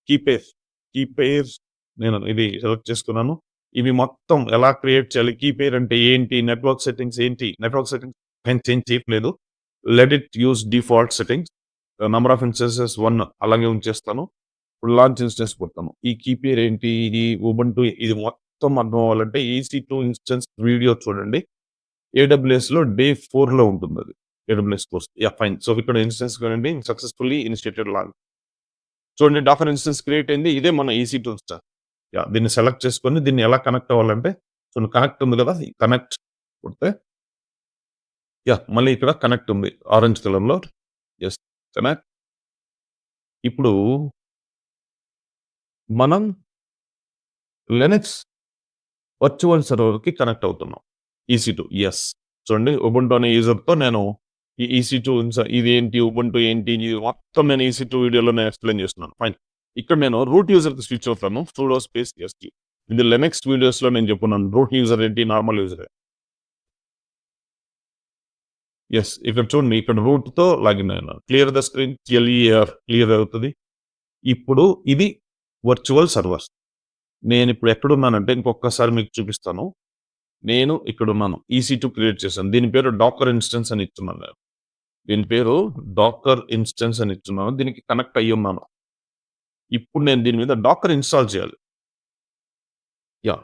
కీ పేర్ నేను ఇది సెలెక్ట్ చేసుకున్నాను. ఇవి మొత్తం ఎలా క్రియేట్ చేయాలి? కీ పేర్ అంటే ఏంటి? నెట్వర్క్ సెట్టింగ్స్ ఏంటి? నెట్వర్క్ సెట్టింగ్స్ చేంజ్ చేయట్లేదు. Let it use default settings. Number of instances 1 అలాగే ఉంచేస్తాను. ఇప్పుడు లాంచ్ ఇన్స్టెన్స్ కొడతాను. ఈ కీ పేర్ ఏంటి? ఇది ఉబుంటూ ఇది మొత్తం అర్థం అవ్వాలంటే EC2 ఇన్స్టెన్స్ వీడియో చూడండి. AWSలో డే 4లో ఉంటుంది అది. AWS course. ఫైన్. సో ఇక్కడ ఇన్స్టెన్స్ చూడండి సక్సెస్ఫుల్లీ ఇనిషియేటెడ్ లాంచ్. చూడండి డాకర్ ఇన్స్టెన్స్ క్రియేట్ అయింది. ఇదే మన EC2 ఇన్స్టెన్స్. దీన్ని సెలెక్ట్ చేసుకొని దీన్ని ఎలా కనెక్ట్ అవ్వాలంటే కనెక్ట్ ఉంది కదా! కనెక్ట్ కొడితే మళ్ళీ ఇక్కడ కనెక్ట్ ఉంది ఆరెంజ్ కలర్‌లో. యెస్. కనెక్ట్. ఇప్పుడు మనం లెనక్స్ వర్చువల్ సర్వర్‌కి కనెక్ట్ అవుతున్నాం. EC2 yes. చూడండి ఉబుంటూ అనే యూజర్‌తో నేను ఈ EC2 ఇదేంటి? ఉబుంటూ ఏంటి? ఇది మొత్తం నేను EC2 వీడియోలో నేను ఎక్స్‌ప్లెయిన్ చేస్తున్నాను. ఫైన్. ఇక్కడ నేను రూట్ యూజర్‌కి స్విచ్ అవుతాను. Sudo space ST. ఇది లినక్స్ వీడియోస్లో నేను చెప్పున్నాను రూట్ యూజర్ ఏంటి నార్మల్ యూజర్. ఎస్ ఇక్కడ చూడండి ఇక్కడ రూట్తో లాగిన్ అయినా క్లియర్ ద స్క్రీన్ క్లియర్ అవుతుంది. ఇప్పుడు ఇది వర్చువల్ సర్వర్. నేను ఇప్పుడు ఎక్కడున్నానంటే ఇంకొకసారి మీకు చూపిస్తాను. నేను ఇక్కడున్నాను. EC2 క్రియేట్ చేశాను. దీని పేరు డాకర్ ఇన్స్టెన్స్ అని ఇస్తున్నాను నేను. దీని పేరు డాకర్ ఇన్స్టెన్స్ అని ఇస్తున్నాను. దీనికి కనెక్ట్ అయ్యి ఉన్నాను. ఇప్పుడు నేను దీని మీద డాకర్ ఇన్స్టాల్ చేయాలి. యా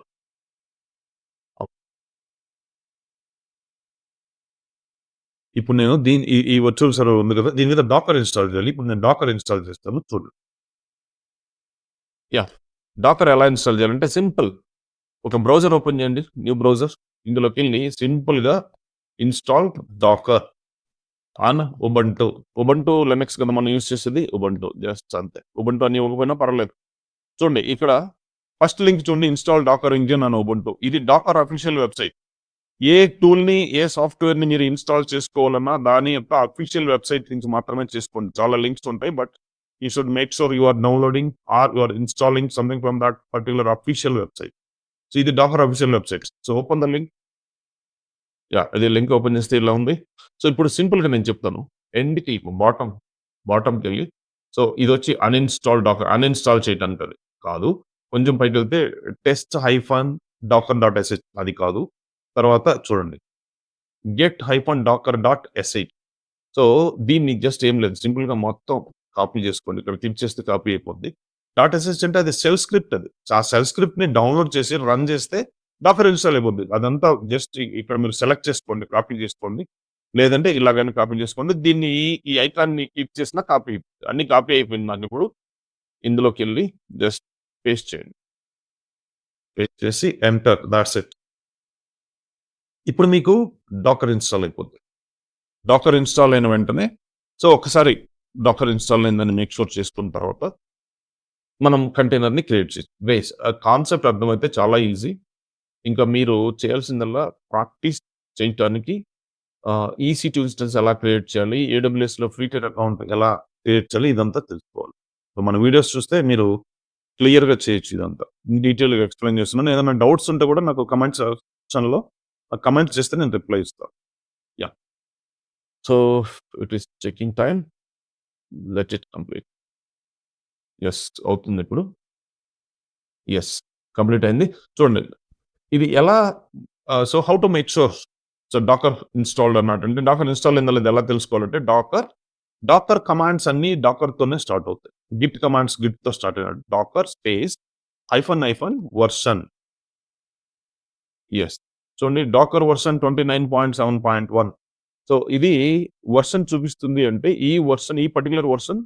ఇప్పుడు నేను ఈ వర్చువల్ సర్వర్ ఉంది కదా, దీని మీద డాకర్ ఇన్స్టాల్ చేయాలి. ఇప్పుడు నేను డాకర్ ఇన్స్టాల్ చేస్తాను చూడండి. యా డాకర్ ఎలా ఇన్స్టాల్ చేయాలంటే సింపుల్. ఒక బ్రౌజర్ ఓపెన్ చేయండి, న్యూ బ్రౌజర్. ఇందులోకి వెళ్ళి సింపుల్గా install Docker on Ubuntu Linux కదా మనం యూస్ చేసేది ఉబంటు, జస్ట్ అంతే. ఉబంటు అని ఇవ్వకపోయినా పర్వాలేదు. చూడండి ఇక్కడ ఫస్ట్ లింక్ చూడండి, ఇన్స్టాల్ డాకర్ ఇంజిన్ అని ఉబంటు. ఇది డాకర్ అఫీషియల్ వెబ్సైట్. ఏ టూల్ని ఏ సాఫ్ట్వేర్ని మీరు ఇన్స్టాల్ చేసుకోవాలన్నా దాని యొక్క అఫీషియల్ వెబ్సైట్ నుంచి మాత్రమే చేసుకోండి. చాలా లింక్స్ ఉంటాయి, but you should make sure you are downloading or you are installing something from that particular official website. So ఇది Docker official website. So open the link. Yeah అది లింక్ ఓపెన్ చేస్తే ఇలా ఉంది. సో ఇప్పుడు సింపుల్గా నేను చెప్తాను. ఎండ్కి బాటంకి వెళ్ళి, సో ఇది వచ్చి అన్ఇన్స్టాల్ డాకర్, అన్ఇన్స్టాల్ చేయడానికి అది కాదు. కొంచెం పైకి వెళ్తే test-docker.sh అది కాదు. తర్వాత చూడండి get-docker.sh. సో దీన్ని జస్ట్ ఏం లేదు, సింపుల్గా మొత్తం కాపీ చేసుకోండి. ఇక్కడ క్లిక్ చేస్తే కాపీ అయిపోద్ది. .sh అంటే అది సెల్ స్క్రిప్ట్. అది ఆ సెల్ స్క్రిప్ట్ని డౌన్లోడ్ చేసి రన్ చేస్తే డాకర్ ఇన్స్టాల్ అయిపోద్ది. అదంతా జస్ట్ ఇక్కడ మీరు సెలెక్ట్ చేసుకోండి, కాపీ చేసుకోండి. లేదంటే ఇలాగైనా కాపీ చేసుకోండి. దీన్ని ఈ ఐకాన్ని క్లిక్ చేసినా కాపీ అయిపోతుంది. అన్ని కాపీ అయిపోయింది నాకు. ఇప్పుడు ఇందులోకి వెళ్ళి జస్ట్ పేస్ట్ చేయండి. పేస్ట్ చేసి ఎంటర్, దాట్స్ ఇట్. ఇప్పుడు మీకు డాకర్ ఇన్స్టాల్ అయిపోతుంది. డాకర్ ఇన్స్టాల్ అయిన వెంటనే సో ఒకసారి డాకర్ ఇన్స్టాల్ అయిందని మేక్ షూర్ చేసుకున్న తర్వాత మనం కంటైనర్ని క్రియేట్ చేసి కాన్సెప్ట్ అర్థమైతే చాలా ఈజీ. ఇంకా మీరు చేయాల్సిందల్లా ప్రాక్టీస్ చేయడానికి EC2 ఇన్స్టెన్స్ ఎలా క్రియేట్ చేయాలి, AWSలో ఫ్రీ టైర్ అకౌంట్ ఎలా క్రియేట్ చేయాలి, ఇదంతా తెలుసుకోవాలి. సో మన వీడియోస్ చూస్తే మీరు క్లియర్గా చేయొచ్చు. ఇదంతా డీటెయిల్గా ఎక్స్ప్లెయిన్ చేస్తున్నాను. ఏదైనా డౌట్స్ ఉంటే కూడా నాకు కమెంట్ సెక్షన్లో కమెంట్ చేస్తే నేను రిప్లై ఇస్తాను. Yeah so it is checking time, let it complete. Yes అవుతుంది ఇప్పుడు. ఎస్ కంప్లీట్ అయింది. చూడండి ఇది ఎలా, so how to make sure. So Docker installed అన్నట్టు అంటే డాకర్ ఇన్స్టాల్ అయిందో లేదు ఎలా తెలుసుకోవాలంటే డాకర్ కమాండ్స్ అన్ని డాకర్తోనే స్టార్ట్ అవుతాయి. గిట్ కమాండ్స్ గిట్తో స్టార్ట్ అయినాడు. Docker space --version. ఎస్ చూడండి డాకర్ వర్షన్ 29.7.1. సో ఇది వర్షన్ చూపిస్తుంది అంటే ఈ పర్టికులర్ వర్షన్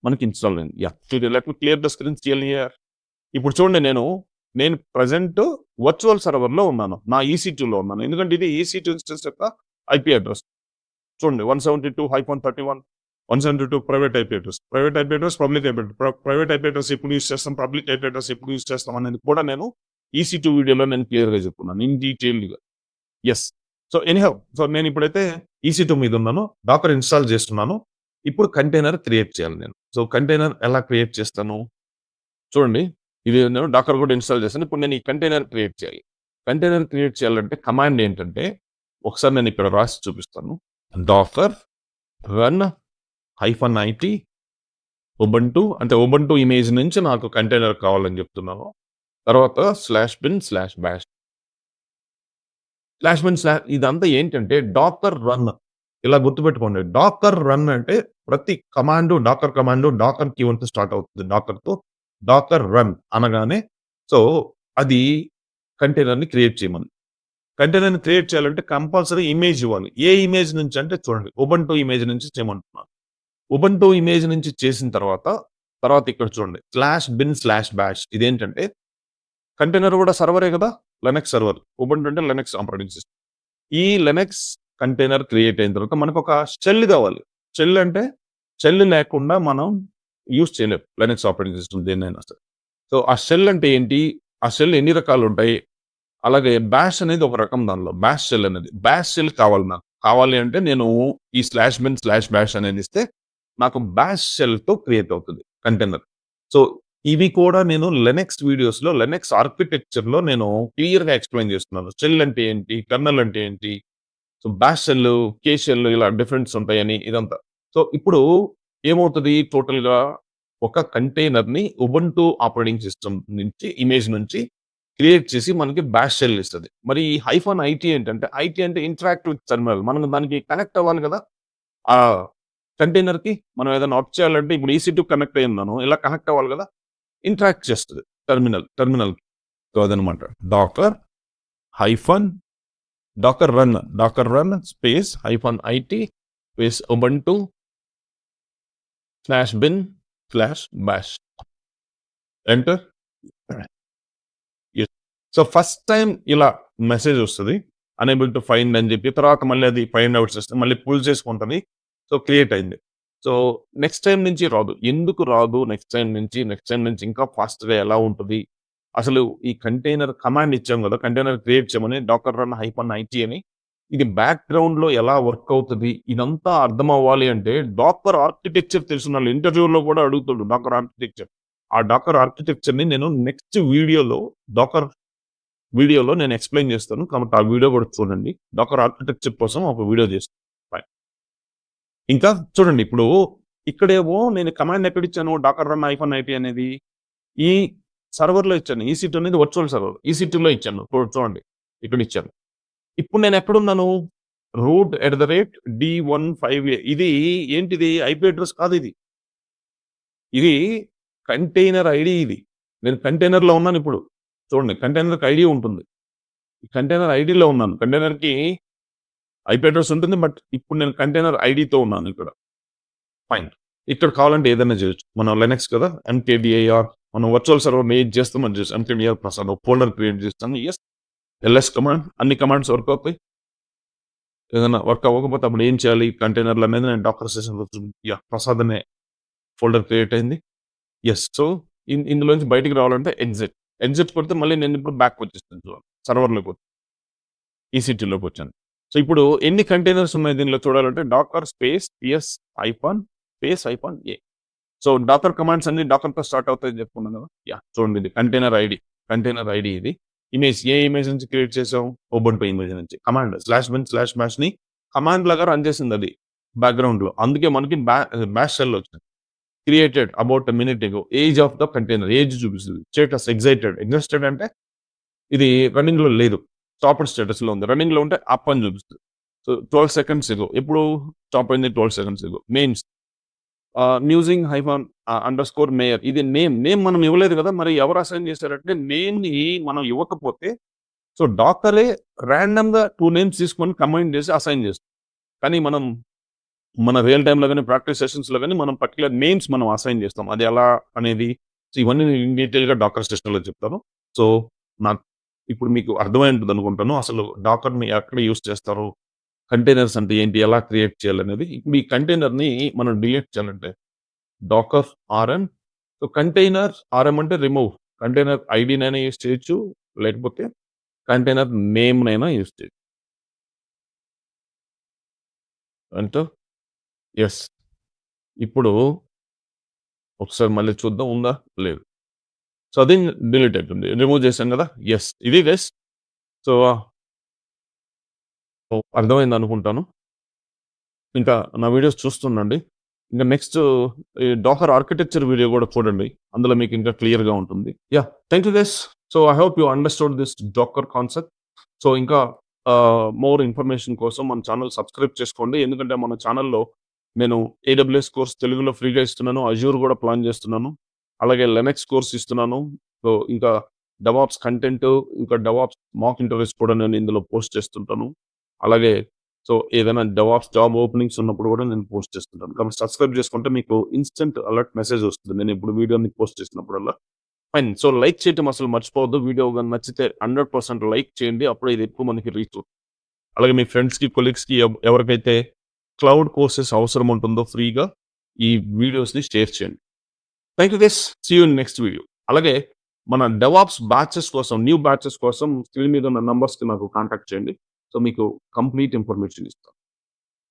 మనకి ఇన్స్టాల్ అయింది. Yeah let me clear the screen clear. ఇప్పుడు చూడండి నేను ప్రజెంట్ వర్చువల్ సర్వర్లో ఉన్నాను, నా EC2లో ఉన్నాను. ఎందుకంటే ఇది EC2 ఇన్స్టెన్స్ యొక్క IP అడ్రస్. చూడండి 172.31 172 private IP address, public IP address. Private IP address ఎప్పుడు యూస్ చేస్తాం, పబ్లిక్ IP అడ్రస్ ఎప్పుడు యూస్ చేస్తాం అనేది కూడా నేను EC2 వీడియోలో నేను క్లియర్గా చెప్పుకున్నాను ఇన్ డీటెయిల్గా. ఎస్ సో ఎనీహౌ, సో నేను ఇప్పుడైతే EC2 మీద ఉన్నాను, డాకర్ ఇన్స్టాల్ చేస్తున్నాను. ఇప్పుడు కంటైనర్ క్రియేట్ చేయాలి నేను. సో కంటైనర్ ఎలా క్రియేట్ చేస్తాను చూడండి. ఇది నేను డాకర్ కూడా ఇన్స్టాల్ చేస్తాను. ఇప్పుడు నేను ఈ కంటైనర్ క్రియేట్ చేయాలి. కంటైనర్ క్రియేట్ చేయాలంటే కమాండ్ ఏంటంటే ఒకసారి నేను ఇక్కడ రాసి చూపిస్తాను. డాకర్ రన్ -it ఉబంటు, అంటే ఉబంటు ఇమేజ్ నుంచి నాకు కంటైనర్ కావాలని చెప్తున్నాను. తర్వాత /bin/bash ఇదంతా ఏంటంటే డాకర్ రన్. ఇలా గుర్తుపెట్టుకోండి, డాకర్ రన్ అంటే ప్రతి డాకర్ కమాండు డాకర్ కీవర్డ్తో స్టార్ట్ అవుతుంది. డాకర్ రన్ అనగానే సో అది కంటైనర్ని క్రియేట్ చేయమని. కంటైనర్ని క్రియేట్ చేయాలంటే కంపల్సరీ ఇమేజ్ ఇవ్వాలి. ఏ ఇమేజ్ నుంచి అంటే చూడండి ఉబంటు ఇమేజ్ నుంచి చేయమంటున్నాను. ఉబంటు ఇమేజ్ నుంచి చేసిన తర్వాత ఇక్కడ చూడండి /bin/bash. ఇదేంటంటే కంటైనర్ కూడా సర్వరే కదా, లెనక్స్ సర్వర్. ఉబంటు అంటే లెనక్స్ ఆపరేటింగ్ సిస్టమ్. ఈ లెనక్స్ కంటైనర్ క్రియేట్ అయిన తర్వాత మనకు ఒక షెల్ కావాలి. షెల్ అంటే షెల్ లేకుండా మనం యూస్ చేయలేం లెనక్స్ ఆపరేటింగ్ సిస్టమ్ దేన్నైనా సరే. సో ఆ షెల్ అంటే ఏంటి, ఆ షెల్ ఎన్ని రకాలు ఉంటాయి, అలాగే బ్యాష్ అనేది ఒక రకం. దానిలో బ్యాష్ షెల్ అనేది, బ్యాష్ షెల్ కావాలి అంటే నేను ఈ /bin/bash అనేది ఇస్తే నాకు బ్యాష్ షెల్తో క్రియేట్ అవుతుంది కంటైనర్. సో ఇవి కూడా నేను లెనెక్స్ వీడియోస్‌లో, లెనెక్స్ ఆర్కిటెక్చర్‌లో నేను క్లియర్‌గా ఎక్స్‌ప్లెయిన్ చేస్తున్నాను. షెల్ అంటే ఏంటి? కెర్నల్ అంటే ఏంటి? సో, బాష్ షెల్, కే షెల్ ఇలా డిఫరెన్స్ ఉంటాయని ఇదంతా. సో, ఇప్పుడు ఏమవుతది టోటల్‌గా ఒక కంటైనర్‌ని ఉబుంటు ఆపరేటింగ్ సిస్టమ్ నుంచి ఇమేజ్ నుంచి క్రియేట్ చేసి మనకి బాష్ షెల్ ఇస్తది. మరి హైఫన్ ఐటీ ఏంటంటే, ఐటీ అంటే ఇంటరాక్టివ్ టెర్మినల్. మనం దానికి కనెక్ట్ అవ్వాలి కదా! ఆ కంటైనర్‌కి మనం ఏదైనా వర్క్ చేయాలంటే ఇప్పుడు ఈసీ2 కనెక్ట్ అయ్యున్నాను. ఇలా కనెక్ట్ అవ్వాలి కదా! ఇంటరాక్ట్ చేస్తది. టెర్మినల్. సో, అదనమాట. Docker hyphen Docker run space hyphen I T space Ubuntu /bin/bash enter. Yes. So, first time ఇలా మెసేజ్ వస్తది. అనేబుల్ టు ఫైండ్ అని చెప్పి తర్వాత మళ్ళీ అది ఫైండ్ ఔట్ చేస్తది. మళ్ళీ పుల్ చేసుకుంటది. సో, క్రియేట్ అయింది. సో, నెక్స్ట్ టైమ్ నుంచి రాదు. ఎందుకు రాదు నెక్స్ట్ టైమ్ నుంచి? నెక్స్ట్ టైమ్ నుంచి ఇంకా ఫాస్ట్‌గా ఎలా ఉంటది? అసలు ఈ కంటైనర్ కమాండ్ ఇచ్చాం గదా! కంటైనర్ క్రియేట్ చేయమని డాకర్ రన్ హైఫన్ ఐటీ అని. ఇది బ్యాక్‌గ్రౌండ్‌లో ఎలా వర్క్ అవుతది? ఇదంతా అర్థం అవ్వాలి అంటే డాకర్ ఆర్కిటెక్చర్ తెలిసినోళ్ళు ఇంటర్వ్యూలో కూడా అడుగుతాడు డాకర్ ఆర్కిటెక్చర్. ఆ డాకర్ ఆర్కిటెక్చర్‌ని నేను నెక్స్ట్ డాకర్ వీడియోలో నేను ఎక్స్‌ప్లెయిన్ చేస్తాను. కాబట్టి ఆ వీడియో కూడా చూడండి. డాకర్ ఆర్కిటెక్చర్ కోసం ఒక వీడియో చేస్తాను. ఫైన్. ఇంకా చూడండి ఇప్పుడు ఇక్కడేమో నేను కమాండ్ ఎక్కడిచ్చాను డాకర్ రన్ హైఫన్ ఐటీ అనేది ఈ సర్వర్‌లో ఇచ్చాను. ఈసీ2 అనేది వర్చువల్ సర్వర్. ఈసీ2లో ఇచ్చాను. చూడండి ఇక్కడ ఇచ్చాను. ఇప్పుడు నేను ఎక్కడున్నాను? root@d15a ఇది ఏంటిది? ఐపీ అడ్రెస్ కాదు ఇది. ఇది కంటైనర్ ఐడీ ఇది. నేను కంటైనర్‌లో ఉన్నాను ఇప్పుడు. చూడండి కంటైనర్‌కి ఐడీ ఉంటుంది. కంటైనర్ ఐడీలో ఉన్నాను. కంటైనర్‌కి ఐపీ అడ్రెస్ ఉంటుంది. బట్ ఇప్పుడు నేను కంటైనర్ ఐడీతో ఉన్నాను ఇక్కడ. ఫైన్. ఇక్కడ కావాలంటే ఏదైనా చేయొచ్చు. మనం లెనెక్స్ కదా! ఎంకేడీఐఆర్ మనం వర్చువల్ సర్వర్ ఏది చేస్తామో అది చేస్తాం. ఎంకేడీఐఆర్ ప్రసాద్ ఒక ఫోల్డర్ క్రియేట్ చేస్తాను. యెస్. ఎల్ఎస్ కమాండ్ అన్ని కమాండ్స్ వర్క్ అవుతాయి. ఏదైనా వర్క్ అవ్వకపోతే అప్పుడు ఏం చేయాలి? కంటైనర్‌ల మీద నేను డాకర్ సెషన్‌లో ప్రసాద్ అనే ఫోల్డర్ క్రియేట్ అయింది. యెస్. సో, ఇందులోంచి బయటికి రావాలంటే ఎగ్జిట్. ఎగ్జిట్ కొడితే మళ్ళీ నేను ఇప్పుడు బ్యాక్ వచ్చేస్తాను చూడండి. సర్వర్‌లోకి ఈసీ2లోకి వచ్చాను. సో, ఇప్పుడు ఎన్ని కంటైనర్స్ ఉన్నాయి దీనిలో చూడాలంటే Docker space PS hyphen space hyphen A. So, Docker commands అన్ని డాకర్‌తో స్టార్ట్ అవుతాయని చెప్పుకున్నాం కదా! చూడండి ఇది కంటైనర్ ఐడీ ఇది. ఇమేజ్ ఏ ఇమేజ్ నుంచి క్రియేట్ చేసాం? ఉబుంటు ఇమేజ్ నుంచి. కమాండ్ /bin/bash ని కమాండ్ లాగా రన్ చేసింది అది బ్యాక్‌గ్రౌండ్‌లో. అందుకే మనకి బాష్ షెల్ వచ్చింది. Created about a minute ago. Age of the container age చూపిస్తుంది. స్టేటస్ ఎగ్జిస్టెడ్ అంటే ఇది రన్నింగ్‌లో లేదు. స్టాప్డ్ స్టేటస్‌లో ఉంది. రన్నింగ్‌లో ఉంటే అప్ అని చూపిస్తుంది. So, 12 seconds ago. ఎప్పుడు స్టాప్ అయింది? 12 seconds ago. Mains musing hyphen underscore mayor ఇది నేమ్ మనం ఇవ్వలేదు కదా! మరి ఎవరు అసైన్ చేశారంటే నేమ్‌ని మనం ఇవ్వకపోతే సో, డాకరే రాండమ్‌గా 2 నేమ్స్ తీసుకొని కంబైన్ చేసి అసైన్ చేస్తుంది. కానీ మన రియల్ టైమ్‌లో గాని, ప్రాక్టీస్ సెషన్స్‌లో గాని మనం పర్టిక్యులర్ నేమ్స్ మనం అసైన్ చేస్తాం. అది ఎలా అనేది సో, ఇవన్నీ నేను డీటెయిల్‌గా డాకర్ సెషన్‌లో చెప్తాను. సో, నాకు ఇప్పుడు మీకు అర్థమై ఉంటదనుకుంటాను. అసలు డాకర్‌ని ఎక్కడ యూజ్ చేస్తారు? కంటైనర్స్ అంటే ఏంటి? ఎలా క్రియేట్ చేయాలనేది. ఇప్పుడు ఈ కంటైనర్‌ని మనం డిలీట్ చేయాలంటే Docker R M so, container R M అంటే రిమూవ్. కంటైనర్ ఐడీనైనా యూజ్ చేయొచ్చు. లేకపోతే కంటైనర్ నేమ్‌నైనా యూజ్ చేయొచ్చు. ఎంటర్. యెస్. ఇప్పుడు ఒకసారి మళ్ళీ చూద్దాం ఉందా? లేదు. సో, అది డిలీట్ అయితుంది. రిమూవ్ చేశాం కదా! యెస్. ఇది గైస్. సో, అర్థమైందనుకుంటాను. ఇంకా నా వీడియోస్ చూస్తుండండి. ఇంకా నెక్స్ట్ ఈ డాకర్ ఆర్కిటెక్చర్ వీడియో కూడా చూడండి. అందులో మీకు ఇంకా క్లియర్‌గా ఉంటుంది. Thank you guys. So, I hope you understood this Docker concept. So, ఇంకా మోర్ ఇన్ఫర్మేషన్ కోసం మన ఛానెల్ సబ్స్క్రైబ్ చేసుకోండి. ఎందుకంటే మన ఛానెల్‌లో నేను ఏడబ్ల్యూఎస్ కోర్స్ తెలుగులో ఫ్రీగా ఇస్తున్నాను. అజూర్ కూడా ప్లాన్ చేస్తున్నాను. అలాగే లెనెక్స్ కోర్స్ ఇస్తున్నాను. సో, ఇంకా డెవాప్స్ కంటెంట్, ఇంకా డెవాప్స్ మాక్ ఇంటర్వ్యూస్ కూడా నేను ఇందులో పోస్ట్ చేస్తుంటాను. అలాగే సో, ఏదైనా డెవాప్స్ జాబ్ ఓపెనింగ్స్ ఉన్నప్పుడు కూడా నేను పోస్ట్ చేస్తుంటాను. కాబట్టి సబ్స్క్రైబ్ చేసుకుంటే మీకు ఇన్‌స్టంట్ అలర్ట్ మెసేజ్ వస్తుంది. నేను ఇప్పుడు వీడియోని పోస్ట్ చేసినప్పుడల్లా. ఫైన్. సో, లైక్ చేయటం అసలు మర్చిపోవద్దు. వీడియో గాని నచ్చితే 100% లైక్ చేయండి. అప్పుడే ఇది ఎక్కువ మందికి రీచ్ అవుతుంది. అలాగే మీ ఫ్రెండ్స్‌కి, కొలీగ్స్‌కి ఎవరికైతే క్లౌడ్ కోర్సెస్ అవసరం ఉంటుందో ఫ్రీగా ఈ వీడియోస్‌ని షేర్ చేయండి. Thank you guys. See you in next video. అలాగే మన డెవాప్స్ బ్యాచెస్ కోసం, న్యూ బ్యాచెస్ కోసం స్క్రీన్ మీద ఉన్న నంబర్స్‌కి నాకు కాంటాక్ట్ చేయండి. సో, మీకు కంప్లీట్ ఇన్ఫర్మేషన్ ఇస్తాను.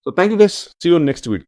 So, thank you guys. See you in next video.